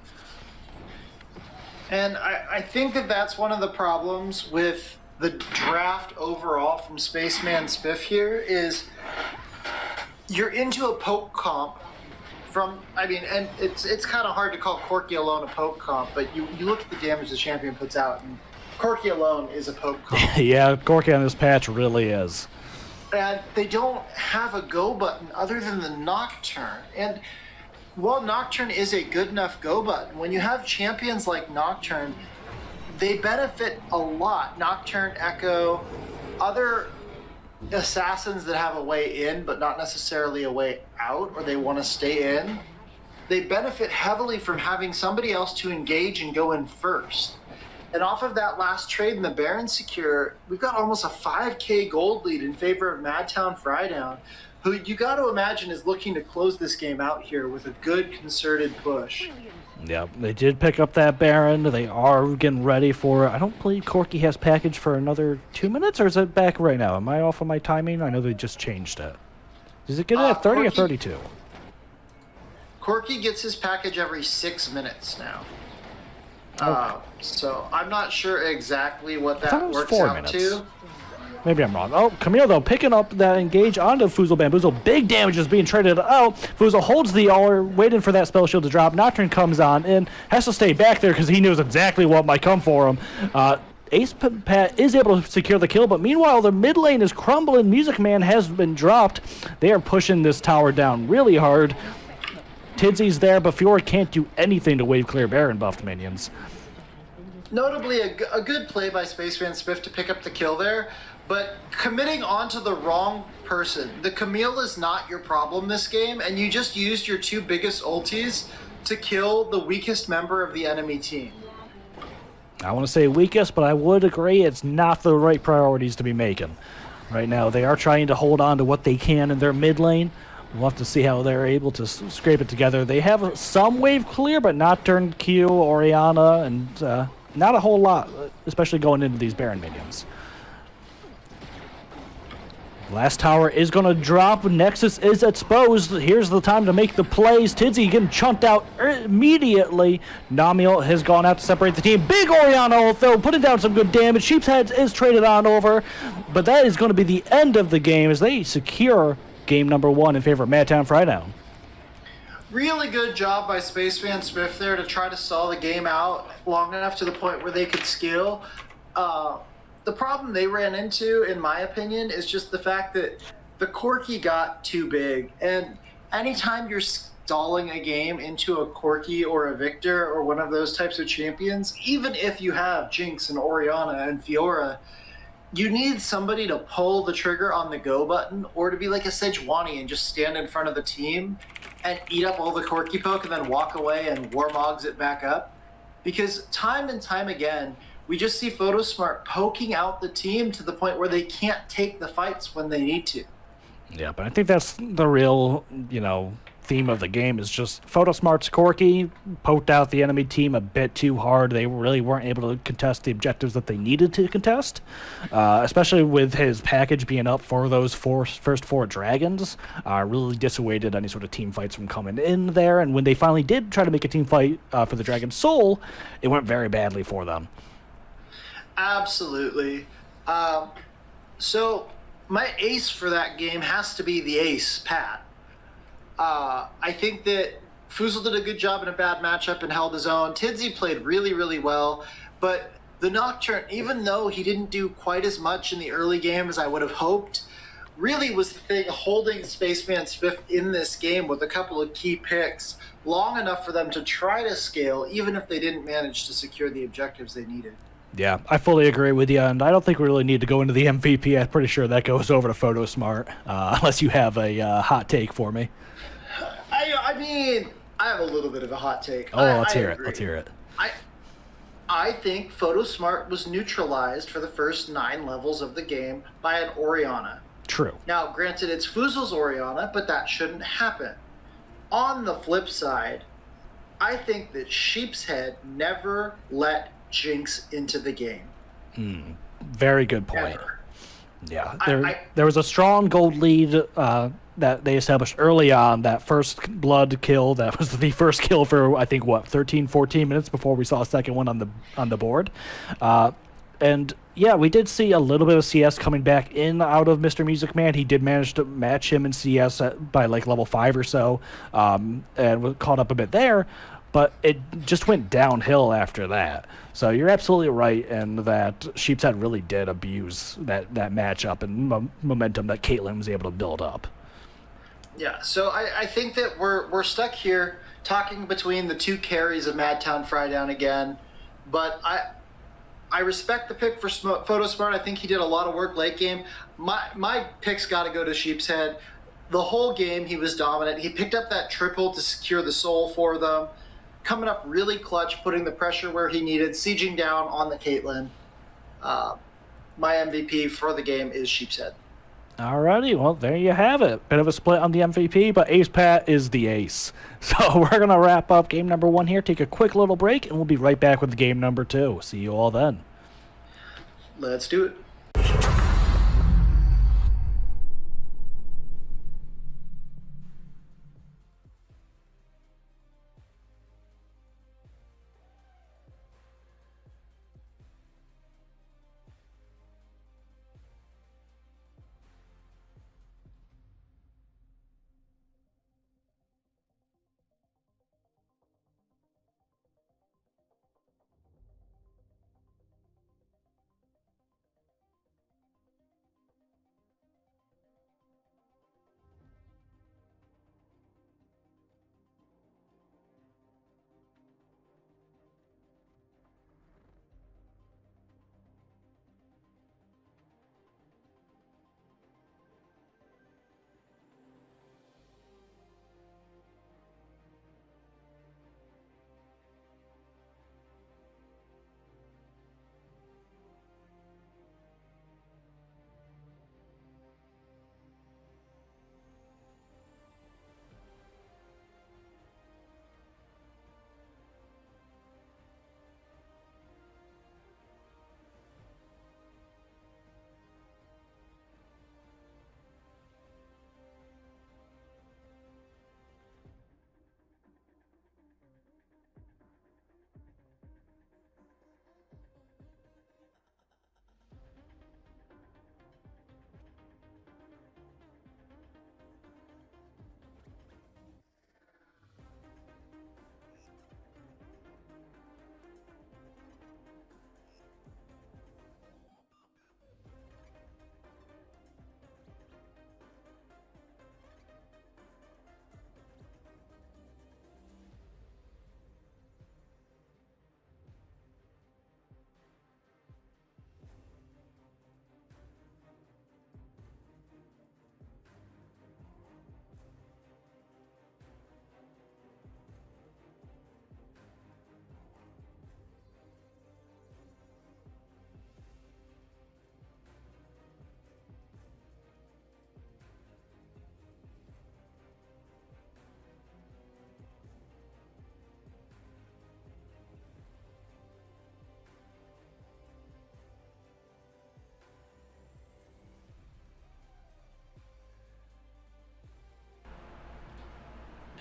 And I think that that's one of the problems with the draft overall from Spaceman Spiff here is you're into a poke comp and it's kind of hard to call Corki alone a poke comp, but you look at the damage the champion puts out, and Corki alone is a poke comp. Yeah, Corki on this patch really is. And they don't have a go button other than the Nocturne. And while Nocturne is a good enough go button, when you have champions like Nocturne, they benefit a lot. Nocturne, Echo, other assassins that have a way in but not necessarily a way out, or they want to stay in, they benefit heavily from having somebody else to engage and go in first. And off of that last trade in the Baron Secure, we've got almost a 5k gold lead in favor of Madtown Frydown, who you got to imagine is looking to close this game out here with a good concerted push. Yeah, they did pick up that Baron. They are getting ready for it. I don't believe Corki has package for another 2 minutes, or is it back right now? Am I off on my timing? I know they just changed it. Does it get it at 30 or 32? Corki gets his package every 6 minutes now. Okay. So I'm not sure exactly what that works 4 out minutes. to. Maybe I'm wrong. Oh, Camille, though, picking up that engage onto Fuzzle Bamboozle. Big damage is being traded out. Fuzzle holds the R, waiting for that spell shield to drop. Nocturne comes on and has to stay back there because he knows exactly what might come for him. Ace Pat is able to secure the kill, but meanwhile, the mid lane is crumbling. Music Man has been dropped. They are pushing this tower down really hard. Tidsy's there, but Fiora can't do anything to wave clear Baron buffed minions. Notably, a good play by Spaceman Spiff to pick up the kill there, but committing onto the wrong person. The Camille is not your problem this game, and you just used your two biggest ultis to kill the weakest member of the enemy team. I want to say weakest, but I would agree it's not the right priorities to be making. Right now, they are trying to hold on to what they can in their mid lane. We'll have to see how they're able to scrape it together. They have some wave clear, but not turn Q, Orianna, and not a whole lot, especially going into these Baron minions. Last tower is going to drop. Nexus is exposed. Here's the time to make the plays. Tidsy getting chunked out immediately. Namiel has gone out to separate the team. Big Orianna ult, though, putting down some good damage. Sheep's Head is traded on over, but that is going to be the end of the game as they secure game number 1 in favor of Madtown Frydown. Really good job by Spaceman Spiff there to try to stall the game out long enough to the point where they could scale. The problem they ran into, in my opinion, is just the fact that the Corki got too big. And anytime you're stalling a game into a Corki or a Victor or one of those types of champions, even if you have Jinx and Orianna and Fiora, you need somebody to pull the trigger on the go button, or to be like a Sejuani and just stand in front of the team and eat up all the Corki poke and then walk away and Warmogs it back up. Because time and time again, we just see Photosmart poking out the team to the point where they can't take the fights when they need to. Yeah, but I think that's the real, theme of the game is just Photosmart's Corki poked out the enemy team a bit too hard. They really weren't able to contest the objectives that they needed to contest, especially with his package being up for those first 4 dragons. Really dissuaded any sort of team fights from coming in there, and when they finally did try to make a team fight for the Dragon Soul, it went very badly for them. Absolutely. So my ace for that game has to be the ace, Pat. I think that Fuzel did a good job in a bad matchup and held his own. Tidsy played really, really well, but the Nocturne, even though he didn't do quite as much in the early game as I would have hoped, really was the thing holding Spaceman Spiff in this game with a couple of key picks long enough for them to try to scale, even if they didn't manage to secure the objectives they needed. Yeah, I fully agree with you, and I don't think we really need to go into the MVP. I'm pretty sure that goes over to PhotoSmart, unless you have a hot take for me. I mean, I have a little bit of a hot take. Oh, let's hear agree. it. Let's hear it. I think PhotoSmart was neutralized for the first 9 levels of the game by an Oriana. True. Now, granted, it's Fuzel's Oriana, but that shouldn't happen. On the flip side, I think that Sheep's Head never let Jinx into the game. Very good point. Ever. Yeah, there was a strong gold lead that they established early on. That first blood kill, that was the first kill for, I think, 13, 14 minutes before we saw a second one on the board. And yeah, we did see a little bit of CS coming back in out of Mr. Music Man. He did manage to match him in CS by like level 5 or so, and was caught up a bit there. But it just went downhill after that. So you're absolutely right in that Sheep's Head really did abuse that matchup and momentum that Caitlyn was able to build up. Yeah, so I think that we're stuck here talking between the two carries of Madtown Frydown again. But I respect the pick for PhotoSmart. I think he did a lot of work late game. My pick's got to go to Sheep's Head. The whole game he was dominant. He picked up that triple to secure the soul for them. Coming up really clutch, putting the pressure where he needed, sieging down on the Caitlyn. My MVP for the game is Sheep's Head. Alrighty, well, there you have it. Bit of a split on the MVP, but Ace Pat is the ace. So we're going to wrap up game number 1 here, take a quick little break, and we'll be right back with game number 2. See you all then. Let's do it.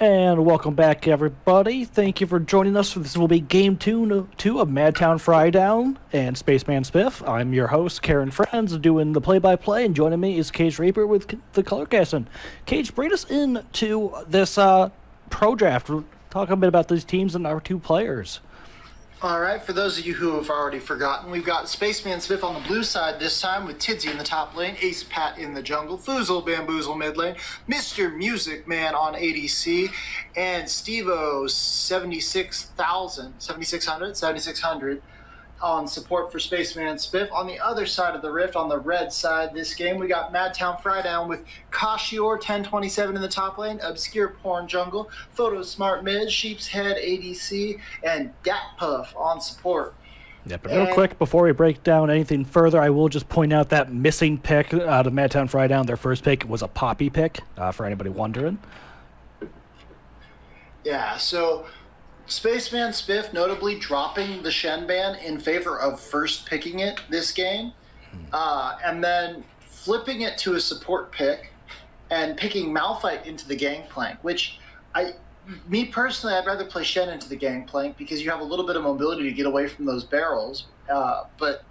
And welcome back, everybody. Thank you for joining us. This will be game two of Madtown Frydown and Spaceman Spiff. I'm your host, Karen Franz, doing the play-by-play, and joining me is Cage Reaper with the color casting. Cage, bring us into this pro draft. Talk a bit about these teams and our two players. All right, for those of you who have already forgotten, we've got Spaceman Spiff on the blue side this time with Tidsy in the top lane, Ace Pat in the jungle, Foozle Bamboozle mid lane, Mr. Music Man on ADC, and Steve-O 7600 on support for Spaceman Spiff. On the other side of the rift, on the red side this game, we got Madtown Frydown with Kashior 1027 in the top lane, Obscure Porn Jungle, Photo Smart Mid, Sheep's Head ADC, and Dat Puff on support. Yeah, but real quick, before we break down anything further, I will just point out that missing pick out of Madtown Frydown, their first pick was a Poppy pick, for anybody wondering. Yeah, so Spaceman Spiff notably dropping the Shen ban in favor of first picking it this game, and then flipping it to a support pick and picking Malphite into the Gangplank, which me personally, I'd rather play Shen into the Gangplank because you have a little bit of mobility to get away from those barrels, but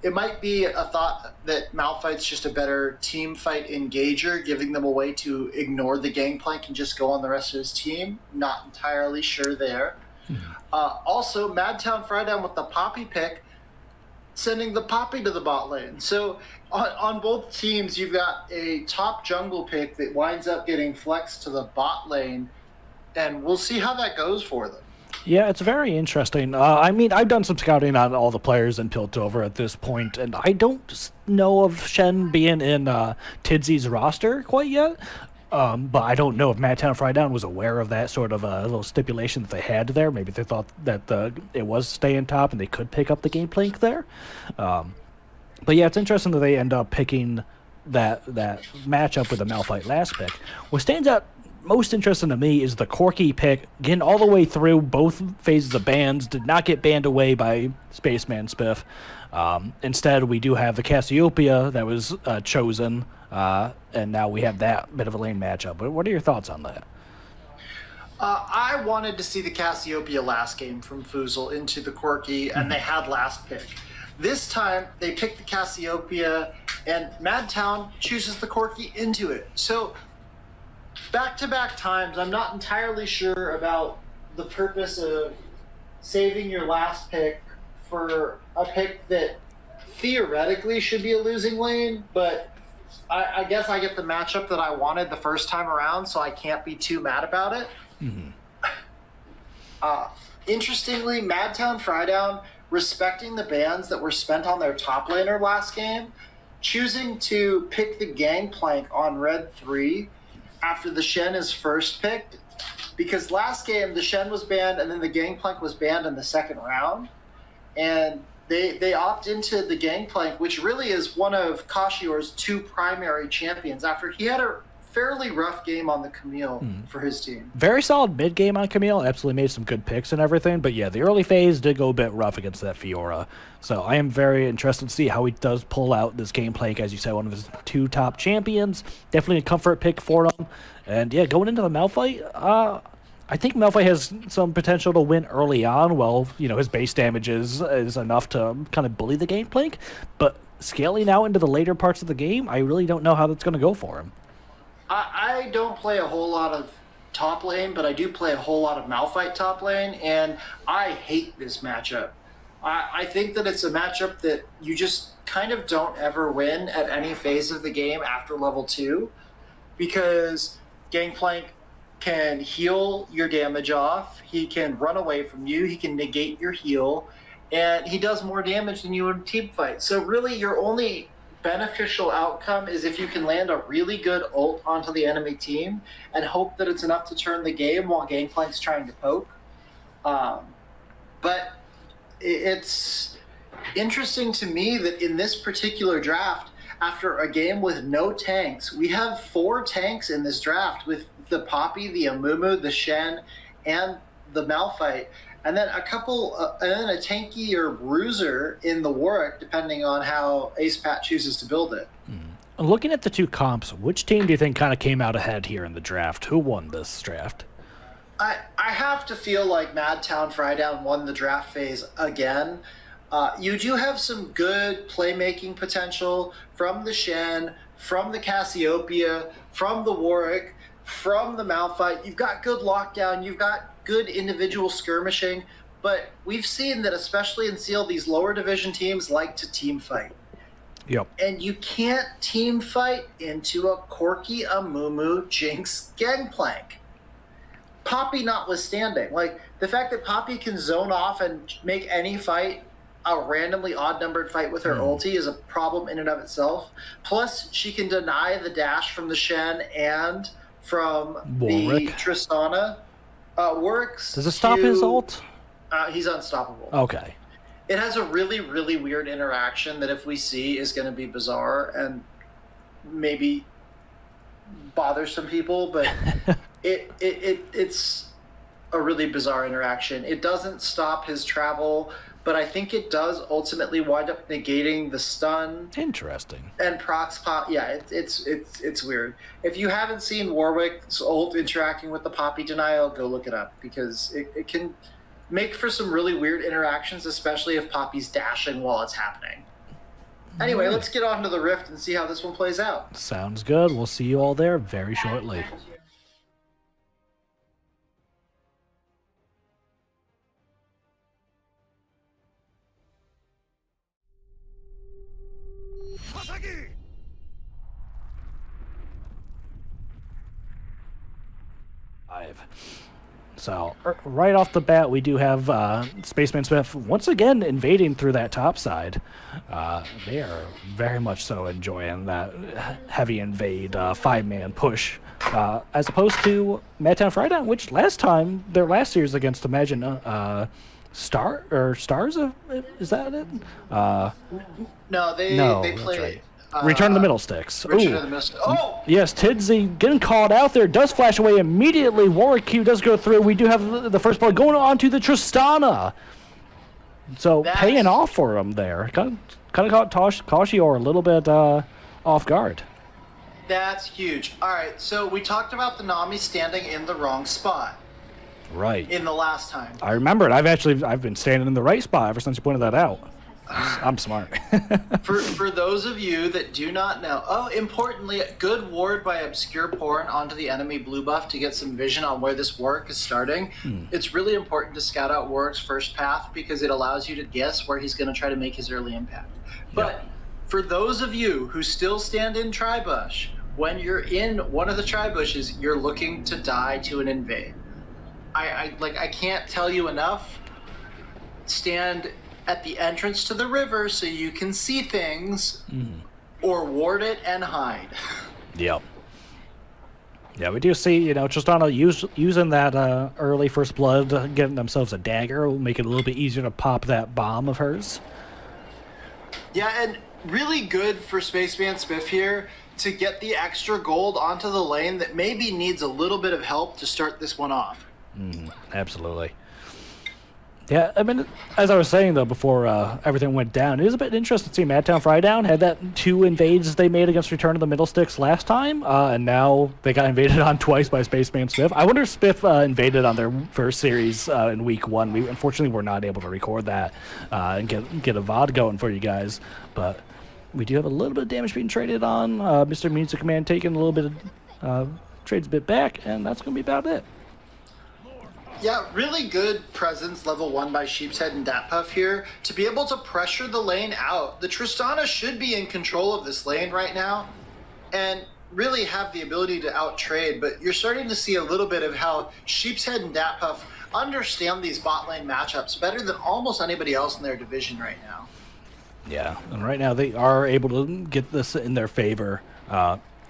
it might be a thought that Malphite's just a better team fight engager, giving them a way to ignore the Gangplank and just go on the rest of his team. Not entirely sure there. Also, Madtown Frydown with the Poppy pick, sending the Poppy to the bot lane. So on both teams, you've got a top jungle pick that winds up getting flexed to the bot lane, and we'll see how that goes for them. Yeah, it's very interesting. I mean, I've done some scouting on all the players in Piltover at this point, and I don't know of Shen being in Tidsy's roster quite yet. But I don't know if Madtown Frydown was aware of that sort of little stipulation that they had there. Maybe they thought that it was staying top and they could pick up the Gangplank there. But yeah, it's interesting that they end up picking that matchup with the Malphite last pick. What stands out most interesting to me is the Corki pick, getting all the way through both phases of bans, did not get banned away by Spaceman Spiff. Instead, we do have the Cassiopeia that was chosen, and now we have that bit of a lane matchup. But what are your thoughts on that? I wanted to see the Cassiopeia last game from Foozle into the Corki, and they had last pick. This time, they picked the Cassiopeia, and Madtown chooses the Corki into it. So back-to-back times, I'm not entirely sure about the purpose of saving your last pick for a pick that theoretically should be a losing lane, but I guess I get the matchup that I wanted the first time around, so I can't be too mad about it. Interestingly, Madtown Frydown, respecting the bans that were spent on their top laner last game, choosing to pick the Gangplank on Red 3 after the Shen is first picked, because last game the Shen was banned and then the Gangplank was banned in the second round, and they opt into the Gangplank, which really is one of Kashior's two primary champions after he had a fairly rough game on the Camille for his team. Very solid mid game on Camille, absolutely made some good picks and everything, but yeah, the early phase did go a bit rough against that Fiora. So I am very interested to see how he does pull out this Gangplank, as you said, one of his two top champions. Definitely a comfort pick for him. And yeah, going into the Malphite, I think Malphite has some potential to win early on. Well, you know, his base damage is enough to kind of bully the Gangplank, but scaling out into the later parts of the game, I really don't know how that's going to go for him. I don't play a whole lot of top lane, but I do play a whole lot of Malphite top lane, and I hate this matchup. I think that it's a matchup that you just kind of don't ever win at any phase of the game after level 2, because Gangplank can heal your damage off, he can run away from you, he can negate your heal, and he does more damage than you in a team fight. So really your only beneficial outcome is if you can land a really good ult onto the enemy team and hope that it's enough to turn the game while Gangplank's trying to poke. But it's interesting to me that in this particular draft, after a game with no tanks, we have 4 tanks in this draft with the Poppy, the Amumu, the Shen, and the Malphite. And then a tanky or bruiser in the Warwick, depending on how Ace Pat chooses to build it. Looking at the two comps, which team do you think kind of came out ahead here in the draft? Who won this draft? I have to feel like Madtown Frydown won the draft phase again. You do have some good playmaking potential from the Shen, from the Cassiopeia, from the Warwick, from the Malphite. You've got good lockdown. You've got good individual skirmishing. But we've seen that, especially in Seal, these lower division teams like to team fight. Yep. And you can't team fight into a Corki Amumu Jinx gangplank. Poppy notwithstanding. Like, the fact that Poppy can zone off and make any fight a randomly odd-numbered fight with her ulti is a problem in and of itself. Plus, she can deny the dash from the Shen and from Warwick. the Tristana. Warwick's Does it stop his ult? He's unstoppable. Okay. It has a really, really weird interaction that if we see is going to be bizarre and maybe bother some people, but it's a really bizarre interaction. It doesn't stop his travel, but I think it does ultimately wind up negating the stun. Interesting. And procs pop. Yeah, it's weird. If you haven't seen Warwick's ult interacting with the Poppy denial, go look it up, because it can make for some really weird interactions, especially if Poppy's dashing while it's happening. Anyway, let's get on to the Rift and see how this one plays out. Sounds good. We'll see you all there very shortly. So, right off the bat, we do have Spaceman Spiff once again invading through that top side. They are very much so enjoying that heavy invade five-man push, as opposed to Madtown Frydown, which their last series against Imagine Stars, is that it? No, they that's played. right. Return to the Middle Sticks. Return to the Middle Sticks. Oh! Yes, Tidsy getting called out there. Does flash away immediately. Warwick Q does go through. We do have the first blood going on to the Tristana. So paying off for him there. Kind of caught Kashior a little bit off guard. That's huge. All right, so we talked about the Nami standing in the wrong spot. Right. In the last time. I remember it. I've been standing in the right spot ever since you pointed that out. I'm smart. For those of you that do not know, importantly, good ward by Obscure Porn onto the enemy blue buff to get some vision on where this Warwick is starting. It's really important to scout out Warwick's first path because it allows you to guess where he's going to try to make his early impact. But for those of you who still stand in Tribush, when you're in one of the Tribushes, you're looking to die to an invade. I can't tell you enough. Stand at the entrance to the river so you can see things, or ward it and hide. Yep. Yeah, we do see, Tristana using that early first blood, getting themselves a dagger will make it a little bit easier to pop that bomb of hers. Yeah, and really good for Spaceman Spiff here to get the extra gold onto the lane that maybe needs a little bit of help to start this one off. Absolutely. Yeah, I mean, as I was saying, though, before everything went down, it is a bit interesting to see Madtown Frydown had that 2 invades they made against Return of the Middle Sticks last time, and now they got invaded on twice by Spaceman Spiff. I wonder if Spiff invaded on their first series in week 1. We unfortunately were not able to record that and get a VOD going for you guys, but we do have a little bit of damage being traded on. Mr. Music Command taking a little bit of trades a bit back, and that's going to be about it. Yeah, really good presence level 1 by Sheepshead and Datpuff here to be able to pressure the lane out. The Tristana should be in control of this lane right now and really have the ability to out-trade, but you're starting to see a little bit of how Sheepshead and Datpuff understand these bot lane matchups better than almost anybody else in their division right now. Yeah, and right now they are able to get this in their favor.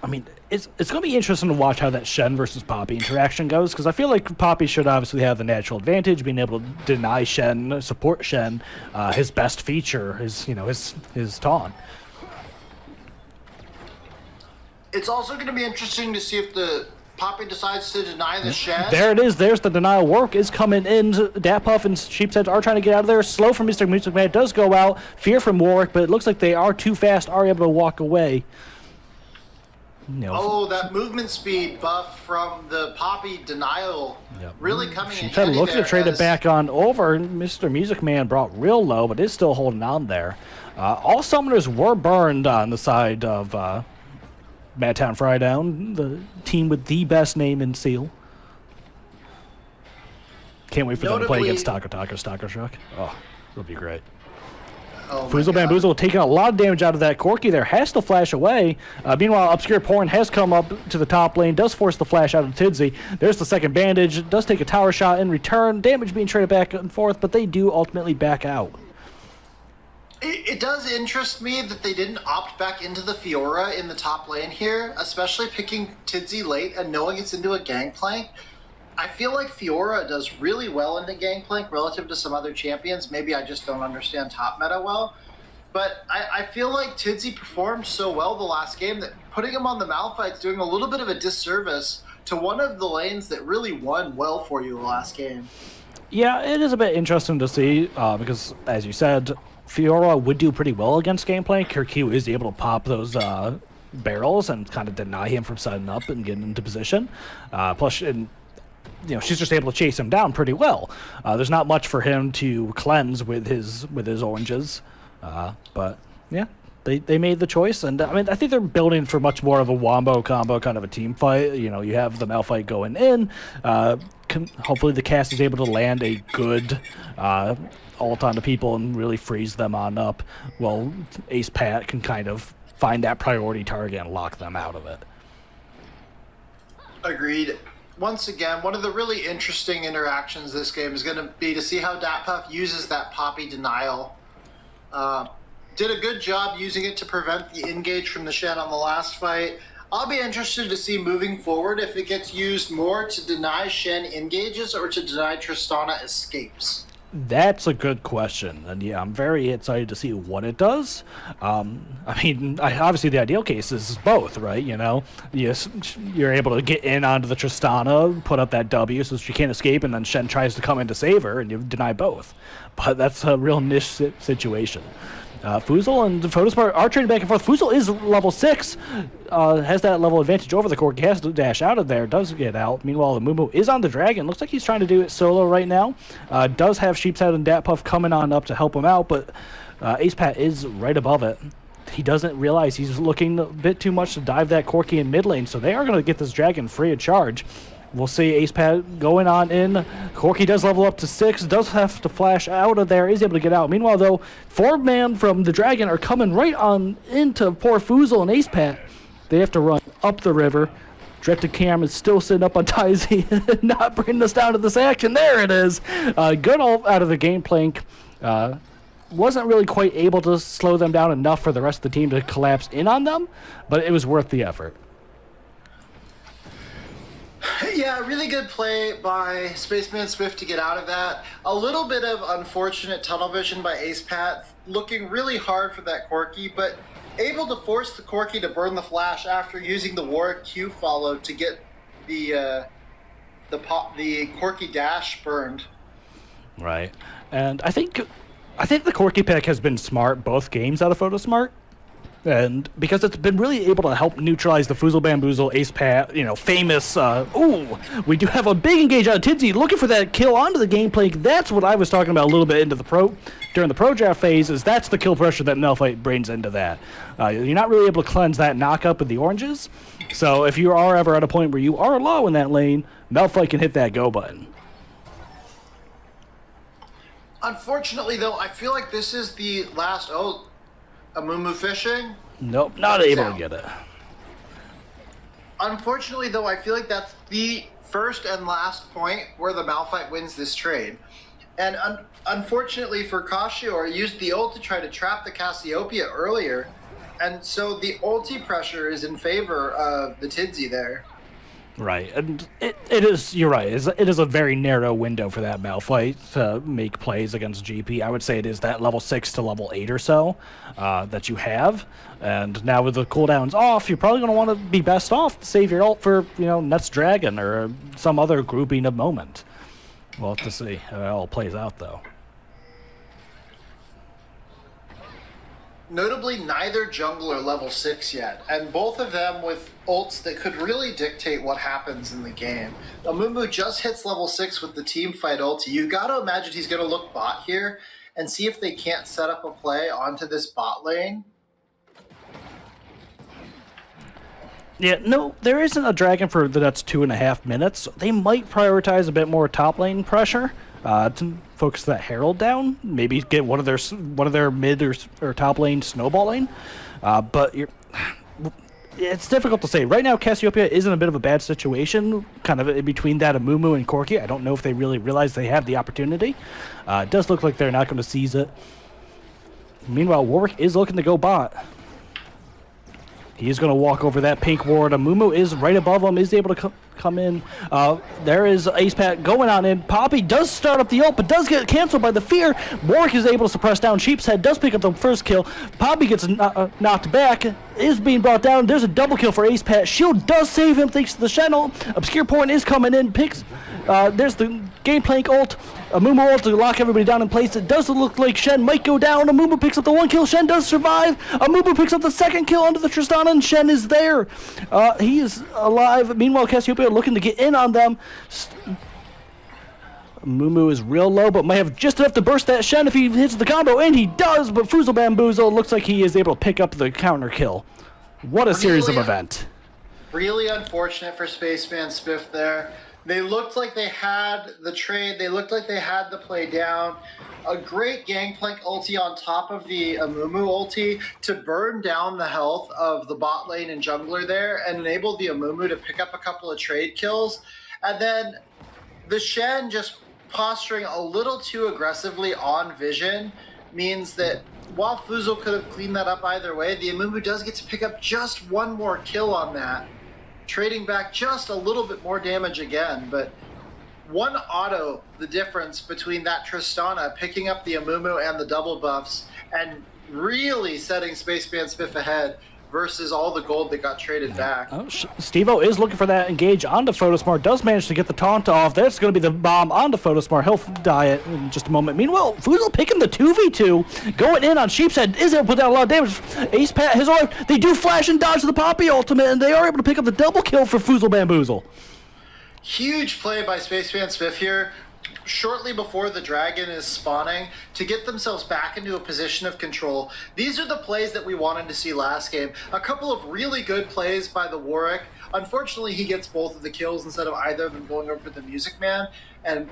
I mean, it's going to be interesting to watch how that Shen versus Poppy interaction goes, because I feel like Poppy should obviously have the natural advantage, being able to deny Shen, support Shen. His best feature is, his taunt. It's also going to be interesting to see if the Poppy decides to deny the Shen. There it is. There's the denial. Work is coming in. Datpuff and Sheepshead are trying to get out of there. Slow from Mr. Music Man does go out. Fear from Warwick, but it looks like they are too fast, are able to walk away. Oh, that movement speed buff from the Poppy denial really coming in Sheep's had handy looking there. to trade it back on over. Mr. Music Man brought real low, but is still holding on there. All summoners were burned on the side of Madtown Frydown, the team with the best name in Seal. Can't wait for them to play against Taco Truck. Oh, it'll be great. Oh Foozle Bamboozle taking a lot of damage out of that Corki there. Has to flash away. Meanwhile, Obscure Porn has come up to the top lane. Does force the flash out of Tidsy. There's the second bandage. Does take a tower shot in return. Damage being traded back and forth, but they do ultimately back out. It does interest me that they didn't opt back into the Fiora in the top lane here, especially picking Tidsy late and knowing it's into a Gangplank. I feel like Fiora does really well into Gangplank relative to some other champions. Maybe I just don't understand top meta well. But I feel like Tidsy performed so well the last game that putting him on the Malphite's doing a little bit of a disservice to one of the lanes that really won well for you the last game. Yeah, it is a bit interesting to see because, as you said, Fiora would do pretty well against Gangplank. Her Q is able to pop those barrels and kind of deny him from setting up and getting into position. Plus, she's just able to chase him down pretty well. There's not much for him to cleanse with his oranges, but yeah, they made the choice, and I mean I think they're building for much more of a wombo combo kind of a team fight. You have the Malphite going in. Hopefully the cast is able to land a good ult onto people and really freeze them on up. Well, Ace Pat can kind of find that priority target and lock them out of it. Agreed. Once again, one of the really interesting interactions this game is going to be to see how Datpuff uses that Poppy denial. Did a good job using it to prevent the engage from the Shen on the last fight. I'll be interested to see moving forward if it gets used more to deny Shen engages or to deny Tristana escapes. That's a good question, and yeah, I'm very excited to see what it does. Obviously the ideal case is both, right? Yes, you're able to get in onto the Tristana, put up that W so she can't escape, and then Shen tries to come in to save her, and you deny both. But that's a real niche situation. Foozle and Photospart are trading back and forth. Foozle is level 6, has that level advantage over the Corki, has to dash out of there, does get out. Meanwhile, the Moo is on the Dragon. Looks like he's trying to do it solo right now. Does have Sheep's Head and Datpuff coming on up to help him out, but Ace Pat is right above it. He doesn't realize he's looking a bit too much to dive that Corki in mid lane, so they are going to get this Dragon free of charge. We'll see Ace Pat going on in. Corki does level up to 6, does have to flash out of there, is able to get out. Meanwhile, though, 4-man from the Dragon are coming right on into poor Foozle and Ace Pat. They have to run up the river. Directed Cam is still sitting up on Tizy, not bringing us down to this action. There it is. Good ult out of the Gangplank. Wasn't really quite able to slow them down enough for the rest of the team to collapse in on them, but it was worth the effort. Yeah, really good play by Spaceman Spiff to get out of that. A little bit of unfortunate tunnel vision by Ace Pat, looking really hard for that Corki, but able to force the Corki to burn the flash after using the Warwick Q follow to get the Corki dash burned. Right, and I think the Corki pick has been smart both games out of Photosmart. And because it's been really able to help neutralize the Foozle Bamboozle, Ace Pat, famous, we do have a big engage out of Tidsy, looking for that kill onto the Gangplank. That's what I was talking about a little bit during the pro draft phase, is that's the kill pressure that Malphite brings into that. You're not really able to cleanse that knockup with the oranges, so if you are ever at a point where you are low in that lane, Malphite can hit that go button. Unfortunately, though, I feel like this is the last... A Moo fishing? Nope, not able to get it. Unfortunately, though, I feel like that's the first and last point where the Malphite wins this trade. And unfortunately for Kashior, used the ult to try to trap the Cassiopeia earlier. And so the ulti pressure is in favor of the Tidsy there. Right, and it is, you're right, it is a very narrow window for that Malphite to make plays against GP. I would say it is that level 6 to level 8 or so that you have, and now with the cooldowns off, you're probably going to want to be best off to save your ult for, Nuts Dragon or some other grouping of moment. We'll have to see how it all plays out, though. Notably, neither jungler level 6 yet, and both of them with ults that could really dictate what happens in the game. Amumu just hits level 6 with the team fight ulti. You gotta imagine he's gonna look bot here and see if they can't set up a play onto this bot lane. Yeah, no, there isn't a dragon for that's 2.5 minutes. They might prioritize a bit more top lane pressure to focus that herald down. Maybe get one of their mid or top lane snowballing. But it's difficult to say. Right now, Cassiopeia is in a bit of a bad situation, kind of in between that Amumu and Corki. I don't know if they really realize they have the opportunity. It does look like they're not going to seize it. Meanwhile, Warwick is looking to go bot. He's going to walk over that pink ward. Amumu is right above him, is able to come in. There is Ace Pat going on in. Poppy does start up the ult, but does get canceled by the fear. Warwick is able to suppress down. Sheep's Head does pick up the first kill. Poppy gets knocked back, is being brought down. There's a double kill for Ace Pat. Shield does save him thanks to the Channel. Obscure Point is coming in. There's the Gangplank ult. Amumu ult to lock everybody down in place. It does look like Shen might go down. Amumu picks up the 1 kill. Shen does survive. Amumu picks up the 2nd kill onto the Tristana, and Shen is there. He is alive. Meanwhile, Cassiopeia looking to get in on them. Amumu is real low, but might have just enough to burst that Shen if he hits the combo, and he does, but Fuzel Bamboozle looks like he is able to pick up the counter kill. What a series of event. Really unfortunate for Spaceman Spiff there. They looked like they had the trade. They looked like they had the play down. A great Gangplank ulti on top of the Amumu ulti to burn down the health of the bot lane and jungler there and enable the Amumu to pick up a couple of trade kills. And then the Shen just posturing a little too aggressively on vision means that while Fuzel could have cleaned that up either way, the Amumu does get to pick up just 1 more kill on that, trading back just a little bit more damage again. But 1 auto, the difference between that Tristana picking up the Amumu and the double buffs and really setting Spaceman Spiff ahead versus all the gold that got traded back. Oh, Steve-O is looking for that engage onto Photosmart, does manage to get the taunt off. That's going to be the bomb onto Photosmart. He'll die it in just a moment. Meanwhile, Fuzel picking the 2v2, going in on Sheep's Head, is able to put down a lot of damage. Ace Pat, his life, they do flash and dodge the Poppy ultimate, and they are able to pick up the double kill for Fuzel Bamboozle. Huge play by Spaceman Spiff here, shortly before the dragon is spawning, to get themselves back into a position of control. These are the plays that we wanted to see last game. A couple of really good plays by the Warwick. Unfortunately, he gets both of the kills instead of either of them going over to the Music Man, and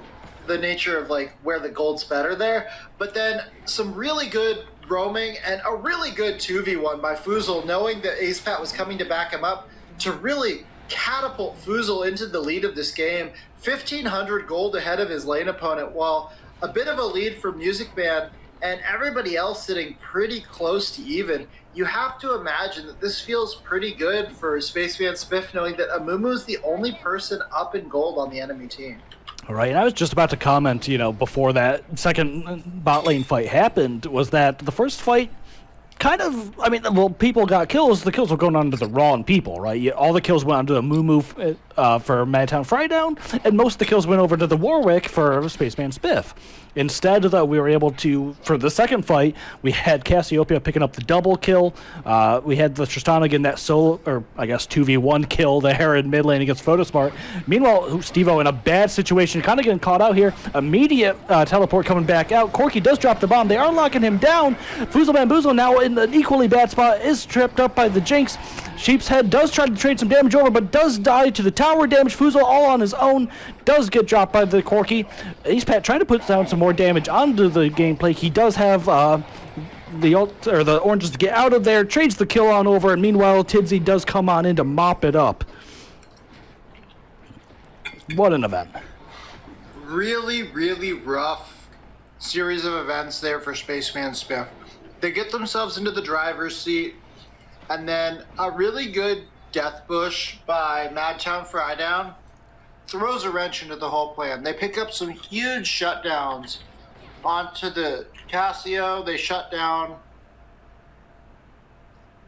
the nature of like where the gold's better there. But then some really good roaming and a really good 2v1 by Fuzel, knowing that Ace Pat was coming to back him up, to really catapult Fuzel into the lead of this game. 1,500 gold ahead of his lane opponent, while a bit of a lead for Music Man and everybody else sitting pretty close to even. You have to imagine that this feels pretty good for Spaceman Spiff, knowing that Amumu's the only person up in gold on the enemy team. All right, and I was just about to comment, before that second bot lane fight happened, was that the first fight people got kills. The kills were going on to the wrong people, right? All the kills went on to the Mumu for Madtown Frydown, and most of the kills went over to the Warwick for Spaceman Spiff. Instead, we were able to, for the second fight, we had Cassiopeia picking up the double kill. We had the Tristana getting that solo, or I guess 2v1 kill there in mid lane against Photosmart. Meanwhile, Steve-O in a bad situation, kind of getting caught out here. Immediate teleport coming back out. Corki does drop the bomb. They are locking him down. Fuzel Bamboozle now in an equally bad spot, is tripped up by the Jinx. Sheep's Head does try to trade some damage over, but does die to the tower damage. Fuzel all on his own, does get dropped by the Corki. Ace Pat trying to put down some more damage onto the gameplay. He does have the oranges to get out of there, trades the kill on over, and meanwhile Tidsy does come on in to mop it up. What an event. Really, really rough series of events there for Spaceman Spiff. They get themselves into the driver's seat, and then a really good death bush by Madtown Frydown throws a wrench into the whole plan. They pick up some huge shutdowns onto the Cassio. They shut down.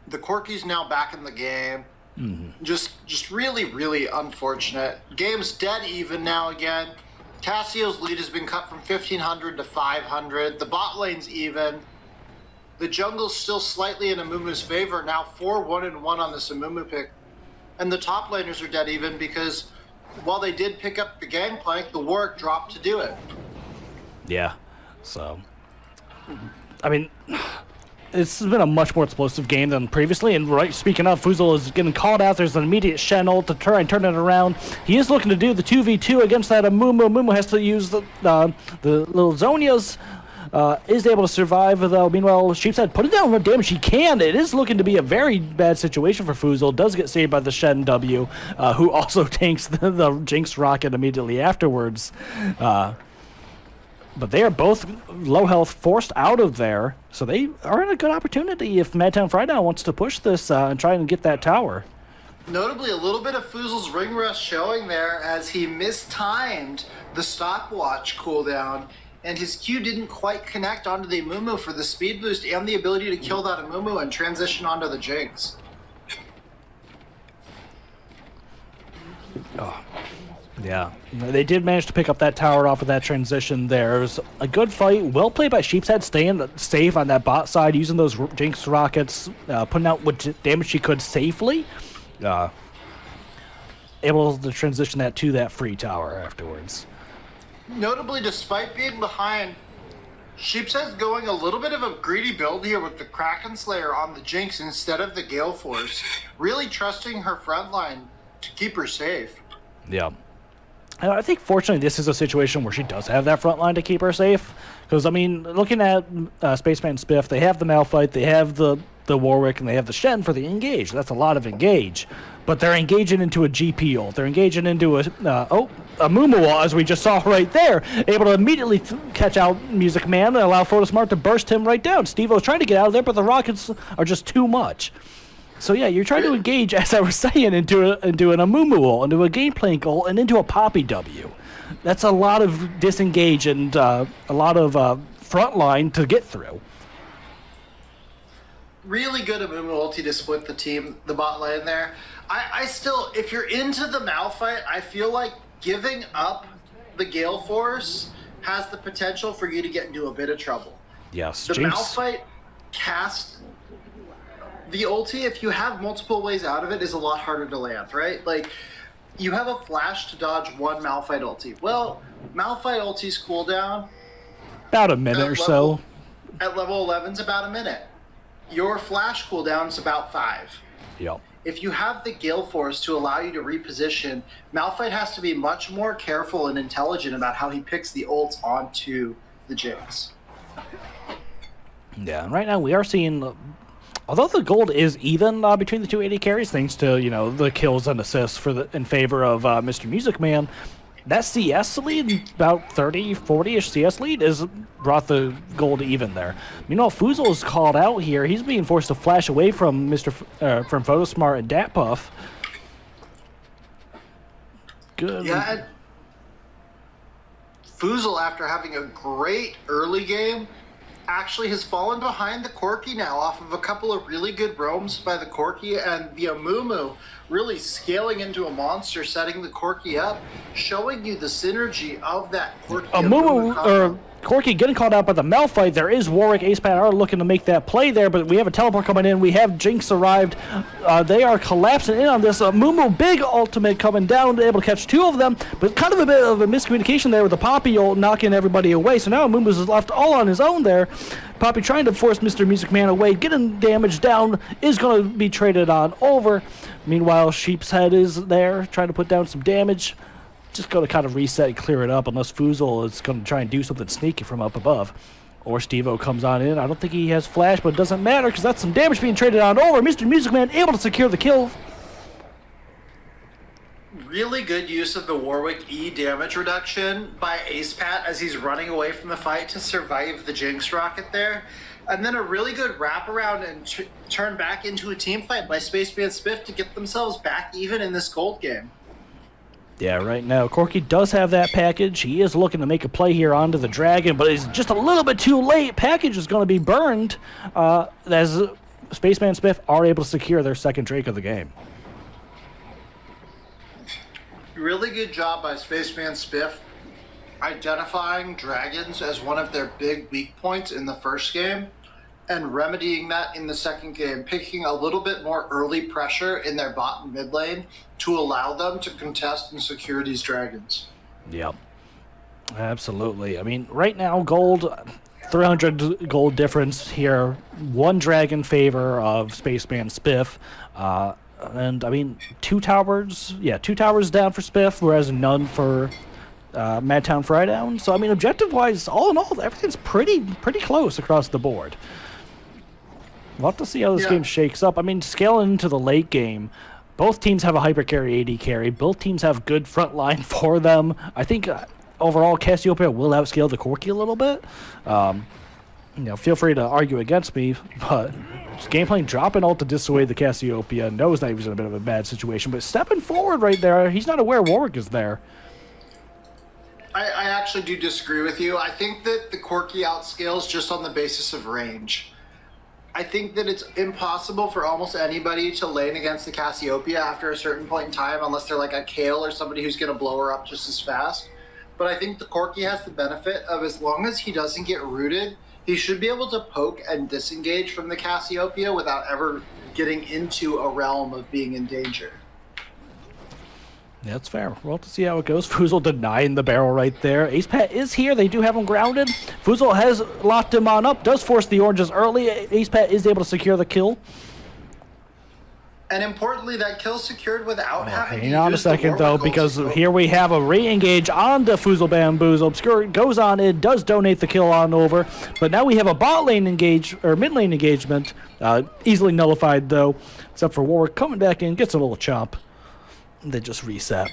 The Corki's now back in the game. Mm-hmm. Just really, really unfortunate. Game's dead even now again. Cassio's lead has been cut from 1,500 to 500. The bot lane's even. The jungle's still slightly in Amumu's favor, now 4-1-1 on this Amumu pick. And the top laners are dead even because while they did pick up the gangplank, the Warwick dropped to do it. Yeah, so... I mean, it's been a much more explosive game than previously, and speaking of, Fuzel is getting called out. There's an immediate Shen ult to try and turn it around. He is looking to do the 2v2 against that Amumu. Amumu has to use the little Zonias. Is able to survive, though. Meanwhile, Sheepshead putting down what damage he can. It is looking to be a very bad situation for Fuzel. Does get saved by the Shen W, who also tanks the Jinx rocket immediately afterwards. But they are both low health, forced out of there, so they are in a good opportunity if Madtown Friday wants to push this and try and get that tower. Notably, a little bit of Fuzel's ring rust showing there as he mistimed the stopwatch cooldown, and his Q didn't quite connect onto the Amumu for the speed boost and the ability to kill that Amumu and transition onto the Jinx. Oh. Yeah, they did manage to pick up that tower off of that transition there. It was a good fight, well played by Sheepshead, staying safe on that bot side, using those Jinx rockets, putting out what damage she could safely. Able to transition that to that free tower afterwards. Notably, despite being behind, Sheepshead's going a little bit of a greedy build here with the Kraken Slayer on the Jinx instead of the Gale Force, really trusting her front line to keep her safe. Yeah. I think, fortunately, this is a situation where she does have that front line to keep her safe. Because, I mean, looking at Spaceman and Spiff, they have the Malphite, they have the Warwick, and they have the Shen for the engage. That's a lot of engage. But they're engaging into a GP ult. They're engaging into a Mumu ult, as we just saw right there. Able to immediately catch out Music Man and allow Photosmart to burst him right down. Steve-O's trying to get out of there, but the rockets are just too much. So yeah, you're trying to engage, as I was saying, into an Amumu ult, into a Gangplank ult, and into a Poppy W. That's a lot of disengage and a lot of front line to get through. Really good Amumu ulti to split the bot lane there. I still, if you're into the Malphite, I feel like giving up the Gale Force has the potential for you to get into a bit of trouble. Yes, the Jinx. Malphite cast... The ulti, if you have multiple ways out of it, is a lot harder to land, right? Like, you have a flash to dodge one Malphite ulti. Well, Malphite ulti's cooldown... About a minute or so. At level 11 is about a minute. Your flash cooldown is about 5. Yep. If you have the Gale Force to allow you to reposition, Malphite has to be much more careful and intelligent about how he picks the ults onto the Jinx. Yeah, and right now we are seeing... Although the gold is even between the two AD carries, thanks to the kills and assists in favor of Mr. Music Man, that CS lead, about 30, 40-ish CS lead, is brought the gold even there. Meanwhile, Fuzel is called out here. He's being forced to flash away from from Photosmart and Datpuff. Good. Yeah, and Fuzel, after having a great early game, actually has fallen behind the Corki now off of a couple of really good roams by the Corki, and the Amumu really scaling into a monster, setting the Corki up, showing you the synergy of that Corki Amumu Corki getting called out by the Malphite. There is Warwick, Acepat are looking to make that play there, but we have a teleport coming in. We have Jinx arrived. They are collapsing in on this. Amumu, big ultimate coming down, able to catch two of them, but kind of a bit of a miscommunication there with the Poppy ult knocking everybody away. So now Amumu's left all on his own there. Poppy trying to force Mr. Music Man away, getting damage down, is going to be traded on over. Meanwhile, Sheepshead is there, trying to put down some damage. Just going to kind of reset and clear it up unless Fuzel is going to try and do something sneaky from up above. Or Steve-O comes on in. I don't think he has flash, but it doesn't matter because that's some damage being traded on over. Mr. Music Man able to secure the kill. Really good use of the Warwick E damage reduction by Acepat as he's running away from the fight to survive the Jinx rocket there. And then a really good wraparound and turn back into a team fight by Spaceman and Spiff to get themselves back even in this gold game. Yeah, right now, Corki does have that package. He is looking to make a play here onto the Dragon, but he's just a little bit too late. Package is going to be burned as Spaceman and Spiff are able to secure their second Drake of the game. Really good job by Spaceman Spiff identifying dragons as one of their big weak points in the first game. and remedying that in the second game, picking a little bit more early pressure in their bot and mid lane to allow them to contest and secure these dragons. Yep. Absolutely. I mean, right now, gold, 300 gold difference here. One dragon favor of Spaceman Spiff. And, I mean, two towers down for Spiff, whereas none for Madtown Frydown. So, I mean, objective-wise, all in all, everything's pretty close across the board. We'll have to see how this game shakes up. I mean, scaling into the late game, both teams have a hyper carry, AD carry. Both teams have good front line for them. I think overall, Cassiopeia will outscale the Corki a little bit. Feel free to argue against me, but gameplay dropping ult to dissuade the Cassiopeia, knows that he was in a bit of a bad situation, but stepping forward right there, he's not aware Warwick is there. I actually do disagree with you. I think that the Corki outscales just on the basis of range. I think that it's impossible for almost anybody to lane against the Cassiopeia after a certain point in time, unless they're like a Kale or somebody who's going to blow her up just as fast. But I think the Corki has the benefit of, as long as he doesn't get rooted, he should be able to poke and disengage from the Cassiopeia without ever getting into a realm of being in danger. That's fair. We'll have to see how it goes. Fuzel denying the barrel right there. Ace Pat is here. They do have him grounded. Fuzel has locked him on up. Does force the oranges early. Ace Pat is able to secure the kill. And importantly, that kill secured without having to hang on a use the second, though, Warwick because ulti. here we have a re-engage onto Fuzel Bamboozle. Obscure goes on in, does donate the kill on over, but now we have a bot lane engage, or mid lane engagement, easily nullified, though, except for Warwick coming back in, gets a little chop. They just reset.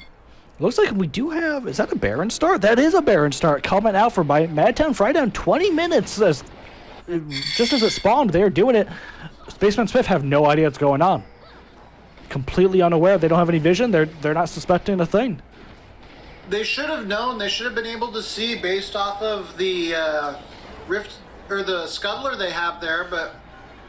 Looks like we do have, is that a Baron start? That is a Baron start coming out for Madtown Frydown. 20 minutes, just as it spawned, they're doing it. Spaceman Spiff have no idea what's going on. Completely unaware. They don't have any vision. They're not suspecting a thing. They should have known. They should have been able to see based off of the rift or the scuttler they have there, but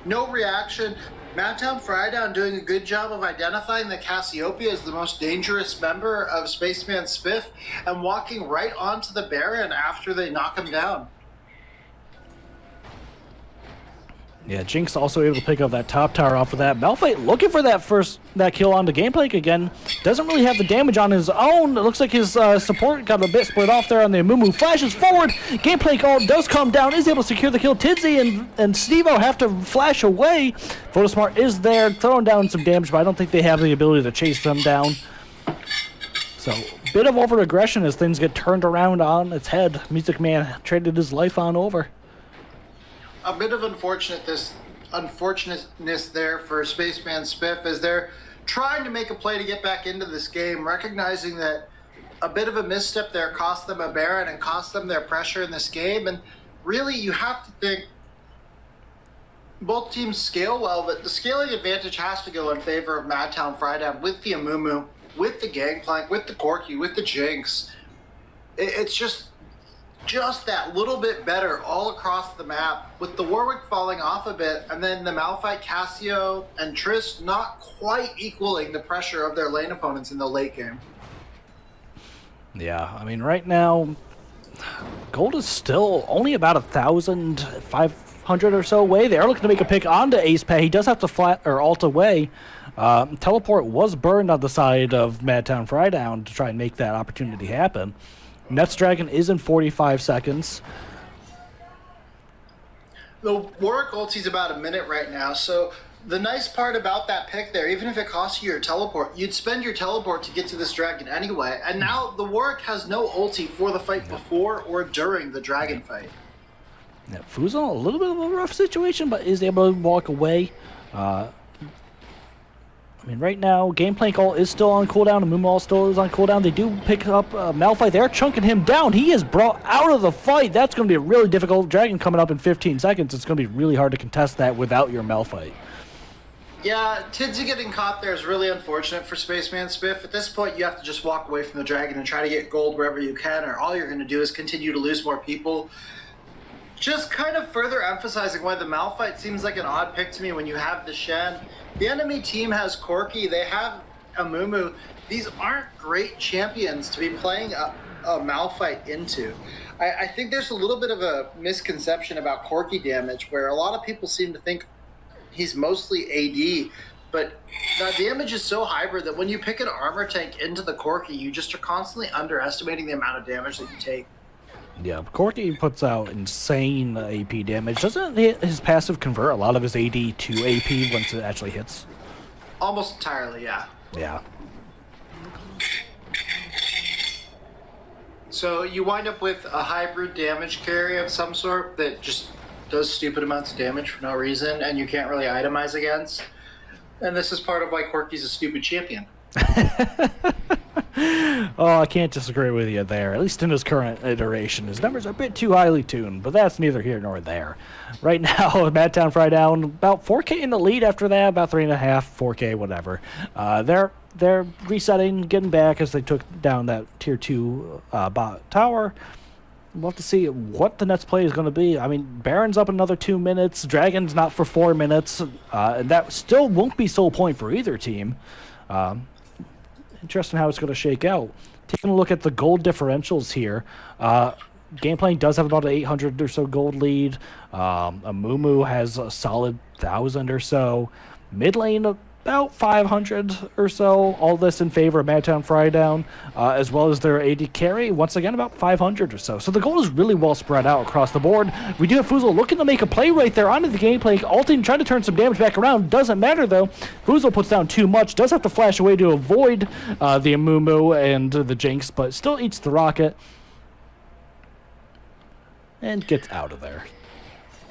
no reaction. Madtown Frydown doing a good job of identifying the Cassiopeia as the most dangerous member of Spaceman Spiff and walking right onto the Baron after they knock him down. Yeah, Jinx also able to pick up that top tower off of that. Malphite looking for that kill on the Gameplay again. Doesn't really have the damage on his own. It looks like his support got a bit split off there on the Amumu. Flashes forward. Gameplay ult does come down. Is able to secure the kill. Tidzy and Stevo have to flash away. Photosmart is there, throwing down some damage, but I don't think they have the ability to chase them down. So, bit of over-aggression as things get turned around on its head. Music Man traded his life on over. A bit of unfortunateness there for Spaceman Spiff as they're trying to make a play to get back into this game, recognizing that a bit of a misstep there cost them a Baron and cost them their pressure in this game. And really, you have to think both teams scale well, but the scaling advantage has to go in favor of Madtown Frydown with the Amumu, with the Gangplank, with the Corki, with the Jinx. It's just that little bit better all across the map, with the Warwick falling off a bit, and then the Malphite, Cassio, and Triss not quite equaling the pressure of their lane opponents in the late game. Yeah, I mean, right now, gold is still only about 1,500 or so away. They are looking to make a pick onto Ace Pay. He does have to ult away. Teleport was burned on the side of Madtown Frydown to try and make that opportunity happen. Nets Dragon is in 45 seconds. The Warwick ulti's about a minute right now, so the nice part about that pick there, even if it costs you your teleport, you'd spend your teleport to get to this dragon anyway, and now the Warwick has no ulti for the fight before or during the dragon fight. Yeah, Fuzel, a little bit of a rough situation, but is able to walk away. I mean, right now, Gameplay ult is still on cooldown, and Amumu ult still is on cooldown. They do pick up Malphite. They're chunking him down. He is brought out of the fight. That's going to be a really difficult dragon coming up in 15 seconds. It's going to be really hard to contest that without your Malphite. Yeah, Tidzy getting caught there is really unfortunate for Spaceman Spiff. At this point, you have to just walk away from the dragon and try to get gold wherever you can, or all you're going to do is continue to lose more people. Just kind of further emphasizing why the Malphite seems like an odd pick to me when you have the Shen. The enemy team has Corki, they have Amumu. These aren't great champions to be playing a Malphite into. I think there's a little bit of a misconception about Corki damage, where a lot of people seem to think he's mostly AD, but the damage is so hybrid that when you pick an armor tank into the Corki, you just are constantly underestimating the amount of damage that you take. Yeah, Corki puts out insane AP damage. Doesn't his passive convert a lot of his AD to AP once it actually hits? Almost entirely, yeah. Yeah. So you wind up with a hybrid damage carry of some sort that just does stupid amounts of damage for no reason, and you can't really itemize against. And this is part of why Corki's a stupid champion. Oh, I can't disagree with you there. At least in his current iteration, his numbers are a bit too highly tuned, but that's neither here nor there. Right now, Madtown Frydown about 4K in the lead. After that, about 3.5, 4K, whatever. They're resetting, getting back as they took down that tier 2 bot tower. We'll have to see what the next play is going to be. I mean, Baron's up another 2 minutes. Dragon's not for 4 minutes. And that still won't be sole point for either team. Interesting how it's going to shake out. Taking a look at the gold differentials here. Gameplay does have about an 800 or so gold lead. Amumu has a solid 1,000 or so. Mid lane about 500 or so. All this in favor of Madtown Frydown, as well as their AD carry. Once again, about 500 or so. So the gold is really well spread out across the board. We do have Fuzel looking to make a play right there onto the gameplay. Ulting, trying to turn some damage back around. Doesn't matter, though. Fuzel puts down too much. Does have to flash away to avoid the Amumu and the Jinx, but still eats the rocket. And gets out of there.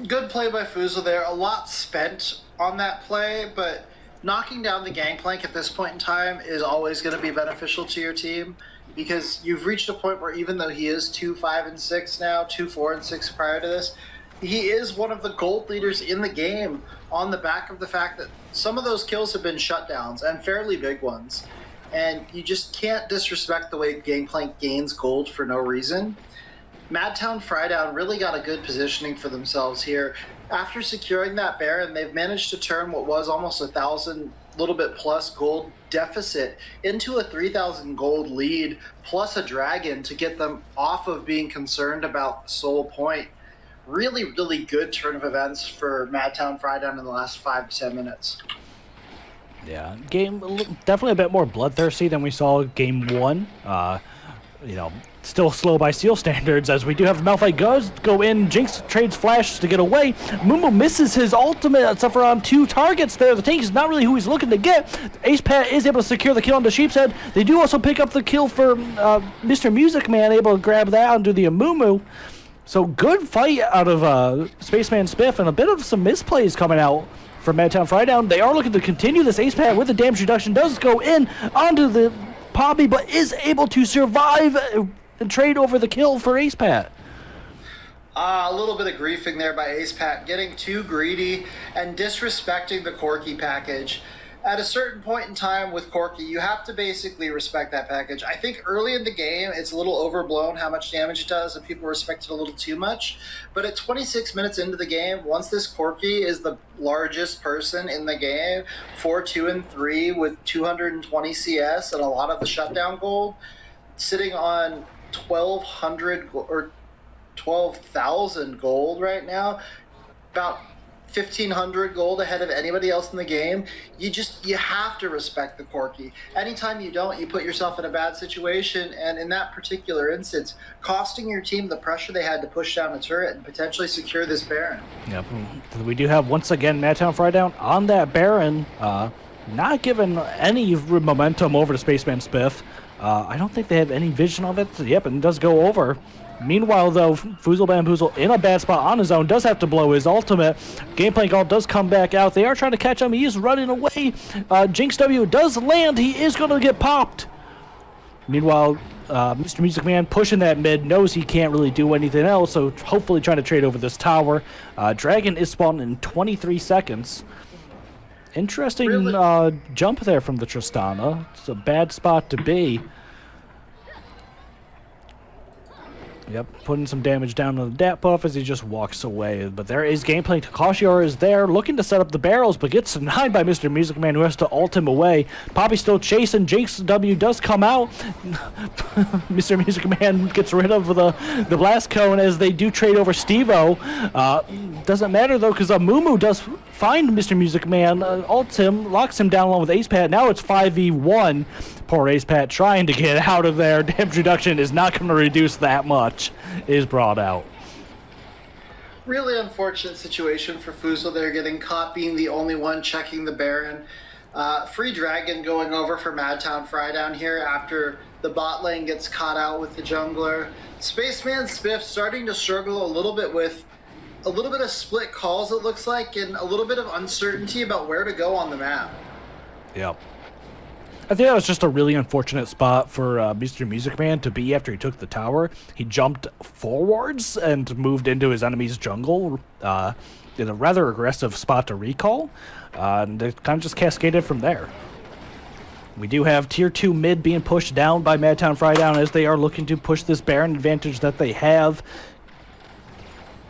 Good play by Fuzel there. A lot spent on that play, but knocking down the gangplank at this point in time is always going to be beneficial to your team, because you've reached a point where even though he is 2, 5, and 6 now, 2, 4, and 6 prior to this, he is one of the gold leaders in the game on the back of the fact that some of those kills have been shutdowns, and fairly big ones. And you just can't disrespect the way Gangplank gains gold for no reason. Madtown Frydown really got a good positioning for themselves here. After securing that Baron, they've managed to turn what was almost 1,000, little bit plus gold deficit into a 3,000 gold lead, plus a dragon to get them off of being concerned about sole point. Really, really good turn of events for Madtown Frydown in the last 5 to 10 minutes. Yeah, game definitely a bit more bloodthirsty than we saw game 1. Still slow by Seal standards, as we do have Malphite go in. Jinx trades flash to get away. Mumu misses his ultimate, except for on 2 targets there. The tank is not really who he's looking to get. Ace Pat is able to secure the kill on the Sheep's Head. They do also pick up the kill for Mr. Music Man, able to grab that onto the Amumu. So good fight out of Spaceman Spiff, and a bit of some misplays coming out from Madtown Frydown. They are looking to continue this Ace Pat with the damage reduction. Does go in onto the Poppy, but is able to survive and trade over the kill for Ace Pat. A little bit of griefing there by Ace Pat, getting too greedy and disrespecting the Corki package. At a certain point in time with Corki, you have to basically respect that package. I think early in the game, it's a little overblown how much damage it does, and people respect it a little too much. But at 26 minutes into the game, once this Corki is the largest person in the game, 4, 2, and 3 with 220 CS and a lot of the shutdown gold, sitting on 1,200 or 12,000 gold right now, about 1,500 gold ahead of anybody else in the game. You have to respect the Corki. Anytime you don't, you put yourself in a bad situation, and in that particular instance, costing your team the pressure they had to push down the turret and potentially secure this Baron. Yep, we do have once again Madtown Frydown on that Baron, not given any momentum over to Spaceman Spiff. I don't think they have any vision of it. Yep, and it does go over. Meanwhile, though, Fuzel Bamboozle in a bad spot on his own, does have to blow his ultimate. Gameplank Ult does come back out. They are trying to catch him. He is running away. Jinx W does land. He is going to get popped. Meanwhile, Mr. Music Man pushing that mid, knows he can't really do anything else, so hopefully trying to trade over this tower. Dragon is spawned in 23 seconds. Interesting really? Jump there from the Tristana. It's a bad spot to be. Yep, putting some damage down on the Dat buff as he just walks away. But there is gameplay. Takashior is there, looking to set up the barrels, but gets denied by Mr. Music Man, who has to ult him away. Poppy still chasing. Jinx W does come out. Mr. Music Man gets rid of the blast cone as they do trade over Steve-O. Doesn't matter, though, because Mumu does find Mr. Music Man, ults him, locks him down along with Ace Pat. Now it's 5v1. Poor Ace Pat trying to get out of there. Damage reduction is not going to reduce that much, is brought out. Really unfortunate situation for Fuzel there, getting caught being the only one checking the Baron. Free Dragon going over for Madtown Fry down here after the bot lane gets caught out with the jungler. Spaceman Spiff starting to struggle a little bit with a little bit of split calls, it looks like, and a little bit of uncertainty about where to go on the map. Yep. I think that was just a really unfortunate spot for Mr. Music Man to be after he took the tower. He jumped forwards and moved into his enemy's jungle in a rather aggressive spot to recall, and it kind of just cascaded from there. We do have Tier 2 mid being pushed down by Madtown Frydown as they are looking to push this Baron advantage that they have.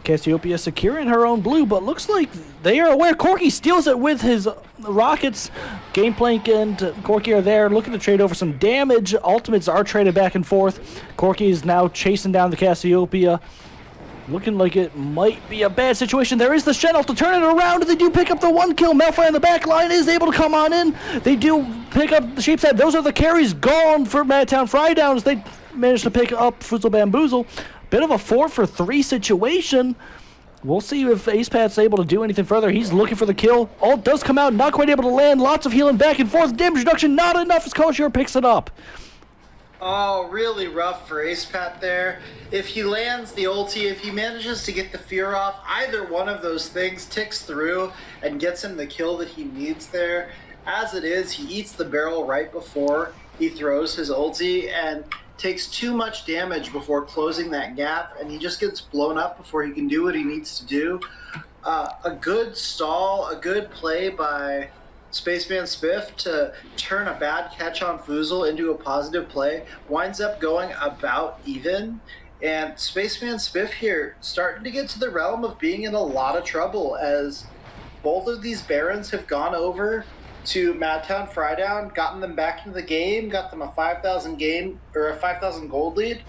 Cassiopeia securing her own blue, but looks like they are aware. Corki steals it with his rockets. Gameplank and Corki are there looking to trade over some damage. Ultimates are traded back and forth. Corki is now chasing down the Cassiopeia. Looking like it might be a bad situation. There is the Shen ult to turn it around, and they do pick up the one kill. Malphite on the back line is able to come on in. They do pick up the Sheep's Head. Those are the carries gone for Madtown Frydowns. They managed to pick up Fuzzle Bamboozle. Bit of a 4-for-3 situation. We'll see if Ace Pat's able to do anything further. He's looking for the kill. Ult does come out, not quite able to land. Lots of healing back and forth. Damage reduction not enough as Koshior picks it up. Oh, really rough for Ace Pat there. If he lands the ulti, if he manages to get the fear off, either one of those things ticks through and gets him the kill that he needs there. As it is, he eats the barrel right before he throws his ulti and takes too much damage before closing that gap, and he just gets blown up before he can do what he needs to do. A good stall, a good play by Spaceman Spiff to turn a bad catch on Fuzel into a positive play, winds up going about even, and Spaceman Spiff here starting to get to the realm of being in a lot of trouble as both of these Barons have gone over to Madtown Frydown, gotten them back into the game, got them a 5,000 game or a 5,000 gold lead,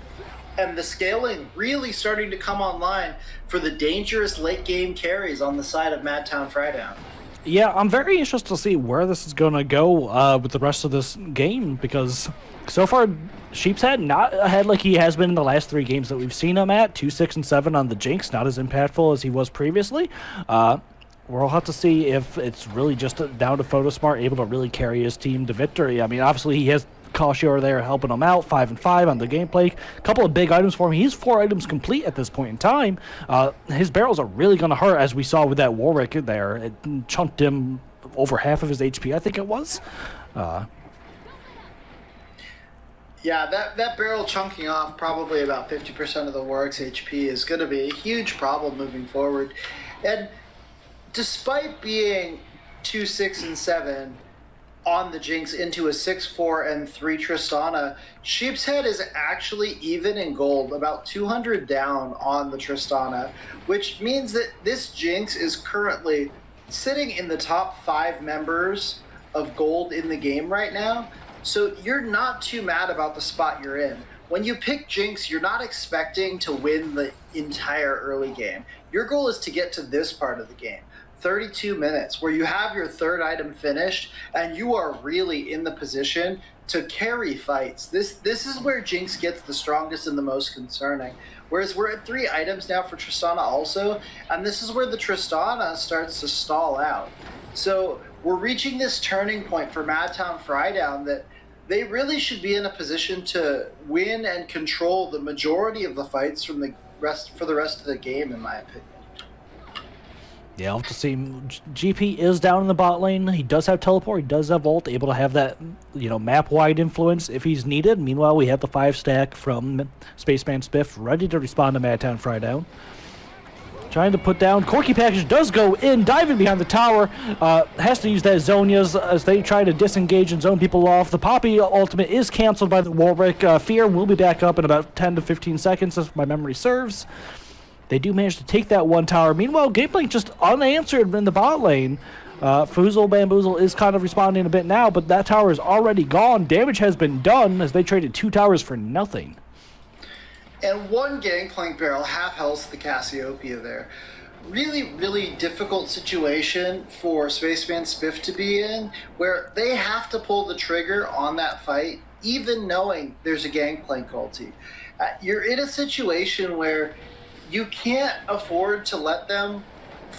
and the scaling really starting to come online for the dangerous late game carries on the side of Madtown Frydown. Yeah, I'm very interested to see where this is going to go with the rest of this game, because so far Sheep's Head not ahead like he has been in the last 3 games that we've seen him at. 2, 6, and 7 on the Jinx, not as impactful as he was previously. We'll have to see if it's really just down to Photosmart able to really carry his team to victory. I mean, obviously he has Koshior there helping him out, 5 and 5 on the gameplay. A couple of big items for him. He's 4 items complete at this point in time. His barrels are really going to hurt, as we saw with that Warwick there. It chunked him over half of his HP, I think it was. Yeah, that barrel chunking off probably about 50% of the Warwick's HP is going to be a huge problem moving forward. And despite being 2, 6, and 7 on the Jinx into a 6, 4, and 3 Tristana, Sheep's Head is actually even in gold, about 200 down on the Tristana, which means that this Jinx is currently sitting in the top 5 members of gold in the game right now. So you're not too mad about the spot you're in. When you pick Jinx, you're not expecting to win the entire early game. Your goal is to get to this part of the game. 32 minutes where you have your 3rd item finished and you are really in the position to carry fights. This is where Jinx gets the strongest and the most concerning. Whereas we're at 3 items now for Tristana also, and this is where the Tristana starts to stall out. So we're reaching this turning point for Madtown Frydown that they really should be in a position to win and control the majority of the fights for the rest of the game, in my opinion. Yeah, I'll have to see. GP is down in the bot lane. He does have teleport. He does have ult, able to have that, map-wide influence if he's needed. Meanwhile, we have the 5 stack from Spaceman Spiff ready to respond to Madtown Frydown. trying to put down. Corky package does go in, diving behind the tower. Has to use that Zonias as they try to disengage and zone people off. The Poppy ultimate is canceled by the Warwick. Fear will be back up in about 10 to 15 seconds, if my memory serves. They do manage to take that one tower. Meanwhile, Gameplay just unanswered in the bot lane. Foozle Bamboozle is kind of responding a bit now, but that tower is already gone. Damage has been done as they traded 2 towers for nothing. And one Gangplank barrel, half health the Cassiopeia there. Really, really difficult situation for Spaceman Spiff to be in, where they have to pull the trigger on that fight, even knowing there's a Gangplank ulti. You're in a situation where you can't afford to let them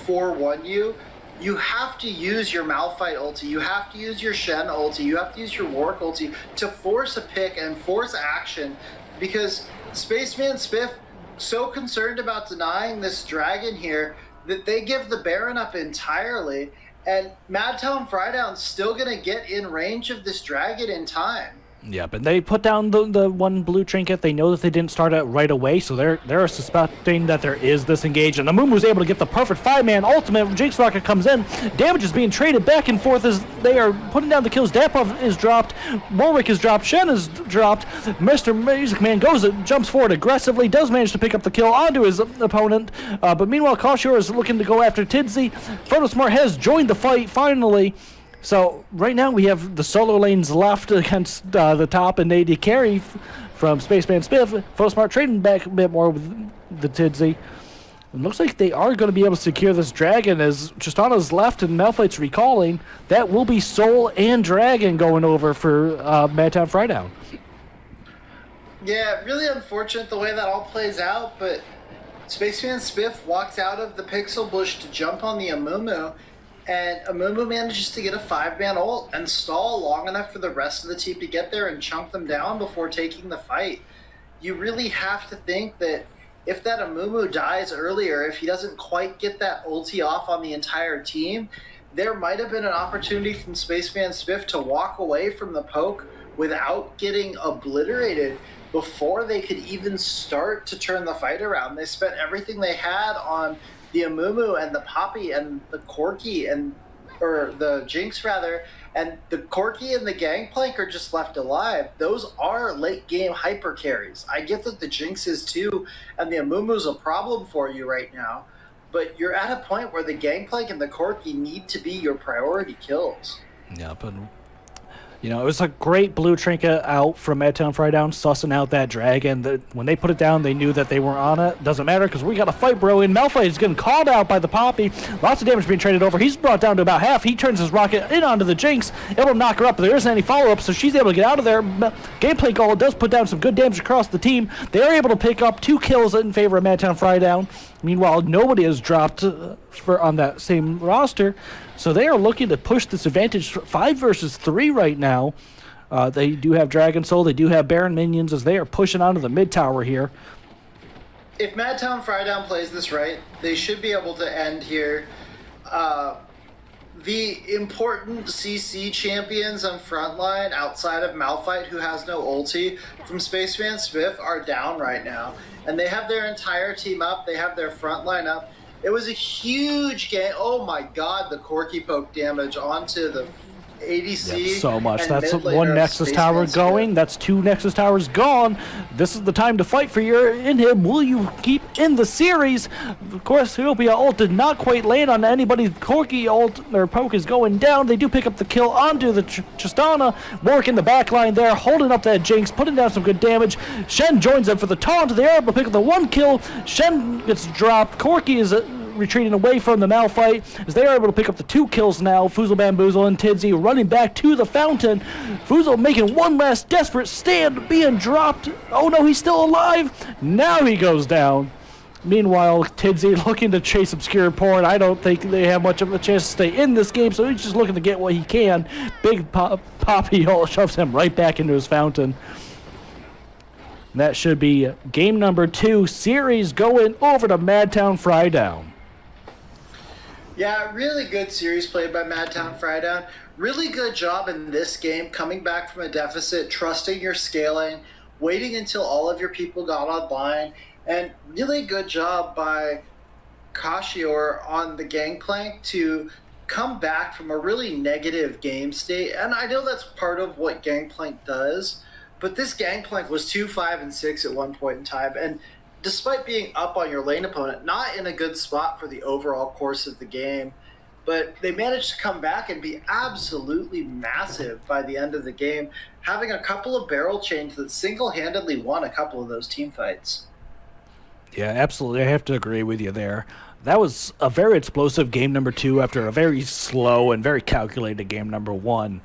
4-1 you. You have to use your Malphite ulti, you have to use your Shen ulti, you have to use your Warwick ulti to force a pick and force action, because Spaceman Spiff so concerned about denying this dragon here that they give the Baron up entirely, and Madtown Frydown's still gonna get in range of this dragon in time. Yep, and they put down the one blue trinket. They know that they didn't start it right away, so they're suspecting that there is this engage. And Amumu's able to get the perfect 5-man ultimate. Jinx Rocket comes in. Damage is being traded back and forth as they are putting down the kills. Dapuff is dropped. Warwick is dropped. Shen is dropped. Mr. Music Man jumps forward aggressively, does manage to pick up the kill onto his opponent. But meanwhile, Kashur is looking to go after Tidsy. Photosmart has joined the fight finally. So right now we have the solo lanes left against the top and AD carry from Spaceman Spiff. Photosmart trading back a bit more with the Tidsy. It looks like they are going to be able to secure this dragon as Tristana's left and Malphite's recalling. That will be Soul and Dragon going over for Madtown Frydown. Yeah, really unfortunate the way that all plays out, but Spaceman Spiff walks out of the Pixel Bush to jump on the Amumu, and Amumu manages to get a 5-man ult and stall long enough for the rest of the team to get there and chunk them down before taking the fight. You really have to think that if that Amumu dies earlier, if he doesn't quite get that ulti off on the entire team, there might have been an opportunity from Spaceman Spiff to walk away from the poke without getting obliterated before they could even start to turn the fight around. They spent everything they had on the Amumu and the Poppy and the Corky or the Jinx rather, and the Corky and the Gangplank are just left alive. Those are late game hyper carries. I get that the Jinx is too, and the Amumu's a problem for you right now, but you're at a point where the Gangplank and the Corky need to be your priority kills. Yeah, but you know, it was a great blue trinket out from Madtown Frydown, sussing out that dragon. When they put it down, they knew that they weren't on it. Doesn't matter, because we got a fight brewing. Malphite is getting called out by the Poppy. Lots of damage being traded over. He's brought down to about half. He turns his rocket in onto the Jinx, able to knock her up, but there isn't any follow-up, so she's able to get out of there. Gameplay goal does put down some good damage across the team. They are able to pick up 2 kills in favor of Madtown Frydown. Meanwhile, nobody has dropped on that same roster. So they are looking to push this advantage 5 versus 3 right now. They do have Dragon Soul. They do have Baron minions as they are pushing onto the mid tower here. If Madtown Frydown plays this right, they should be able to end here. The important CC champions on frontline outside of Malphite, who has no ulti, from Spaceman Spiff are down right now. And they have their entire team up. They have their frontline up. It was a huge game. Oh my god, the Corky poke damage onto the ADC. Yep, so much. That's one Nexus tower going. That's 2 Nexus towers gone. This is the time to fight for your inhib. Will you keep in the series? Of course, Ethiopia ult did not quite land on anybody. Corky ult or poke is going down. They do pick up the kill onto the Tristana. Warwick in the back line there, holding up that Jinx, putting down some good damage. Shen joins them for the taunt. They're able to pick up the 1 kill. Shen gets dropped. Corky is retreating away from the Malphite as they are able to pick up the 2 kills now. Foozle Bamboozle and Tidsy running back to the fountain. Foozle making one last desperate stand, being dropped. Oh no, he's still alive. Now he goes down. Meanwhile, Tidsy looking to chase Obscure Porn. I don't think they have much of a chance to stay in this game, so he's just looking to get what he can. Big Poppy shoves him right back into his fountain. That should be game number 2. Series going over to Madtown Frydown. Yeah, really good series played by Madtown Frydown. Really good job in this game, coming back from a deficit, trusting your scaling, waiting until all of your people got online, and really good job by Kashior on the gangplank to come back from a really negative game state. And I know that's part of what gangplank does, but this gangplank was 2-5-6 at one point in time. And despite being up on your lane opponent, not in a good spot for the overall course of the game, but they managed to come back and be absolutely massive by the end of the game, having a couple of barrel chains that single-handedly won a couple of those team fights. Yeah, absolutely. I have to agree with you there. That was a very explosive game number 2 after a very slow and very calculated game number 1.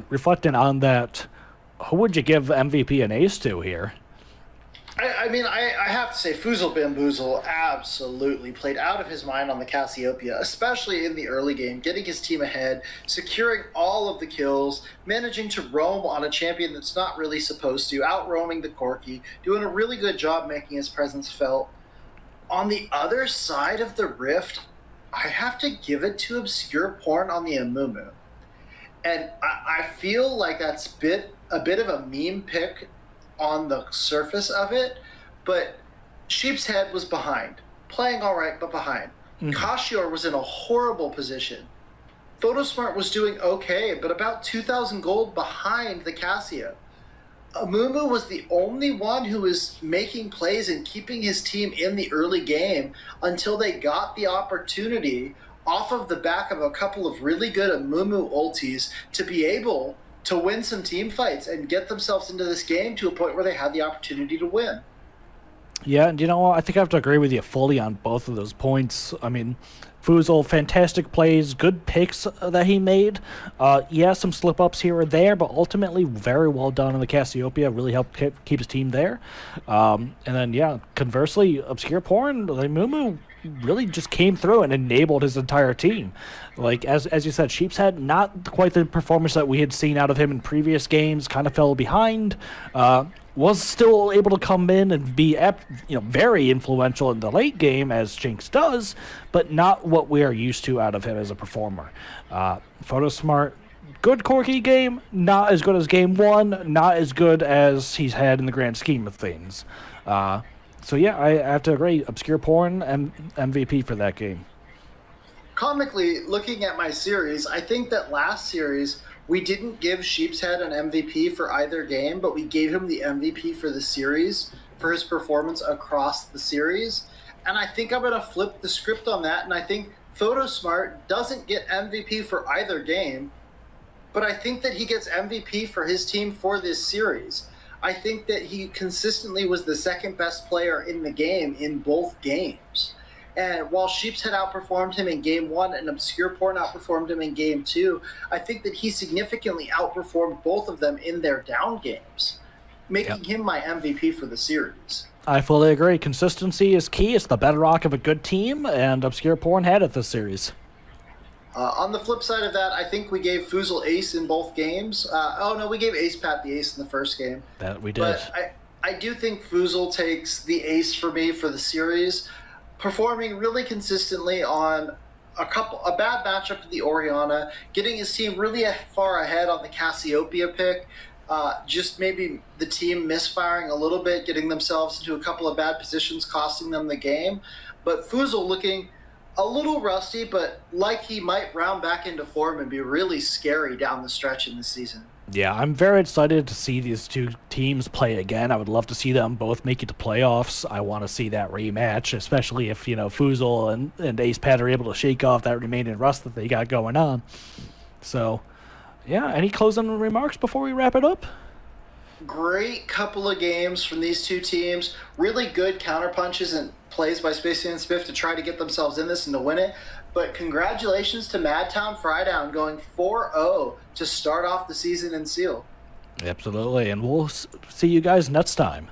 Reflecting on that, who would you give MVP and ace to here? I have to say, Fuzel Bamboozle absolutely played out of his mind on the Cassiopeia, especially in the early game, getting his team ahead, securing all of the kills, managing to roam on a champion that's not really supposed to, out-roaming the Corki, doing a really good job making his presence felt. On the other side of the rift, I have to give it to Obscure Porn on the Amumu. And I feel like that's a bit of a meme pick on the surface of it, but Sheep's Head was behind. Playing all right, but behind. Kashior was in a horrible position. Photosmart was doing okay, but about 2,000 gold behind the Cassia. Amumu was the only one who was making plays and keeping his team in the early game until they got the opportunity off of the back of a couple of really good Amumu ultis to be able to win some team fights and get themselves into this game to a point where they had the opportunity to win. Yeah, and you know what? I think I have to agree with you fully on both of those points. Fuzel, fantastic plays, good picks that he made. Some slip-ups here or there, but ultimately very well done on the Cassiopeia. Really helped keep his team there. Conversely, Obscure Porn, Mumu really just came through and enabled his entire team. Like, as you said, Sheep's Head, not quite the performance that we had seen out of him in previous games, kind of fell behind. Was still able to come in and be very influential in the late game, as Jinx does, but not what we are used to out of him as a performer. Photosmart, good Corki game, not as good as game 1, not as good as he's had in the grand scheme of things. I have to agree, Obscure Porn and MVP for that game. Comically, looking at my series, I think that last series we didn't give Sheep's Head an MVP for either game, but we gave him the MVP for the series for his performance across the series. And I think I'm going to flip the script on that, and I think Photosmart doesn't get MVP for either game, but I think that he gets MVP for his team for this series. I think that he consistently was the second best player in the game in both games. And while Sheep's Head outperformed him in Game 1 and Obscure Porn outperformed him in Game 2, I think that he significantly outperformed both of them in their down games, making him my MVP for the series. I fully agree. Consistency is key. It's the bedrock of a good team, and Obscure Porn had it this series. On the flip side of that, I think we gave Fuzel ace in both games. We gave Ace Pat the ace in the first game. That we did. But I do think Fuzel takes the ace for me for the series, performing really consistently on a bad matchup to the Orianna, getting his team really far ahead on the Cassiopeia pick, just maybe the team misfiring a little bit, getting themselves into a couple of bad positions, costing them the game. But Fuzel looking a little rusty, but like he might round back into form and be really scary down the stretch in the season. Yeah, I'm very excited to see these two teams play again. I would love to see them both make it to playoffs. I want to see that rematch, especially if, Fuzel and Ace Pat are able to shake off that remaining rust that they got going on. So, any closing remarks before we wrap it up? Great couple of games from these two teams. Really good counterpunches and plays by Spaceman and Spiff to try to get themselves in this and to win it. But congratulations to Madtown Frydown going 4-0 to start off the season in Seal. Absolutely, and we'll see you guys next time.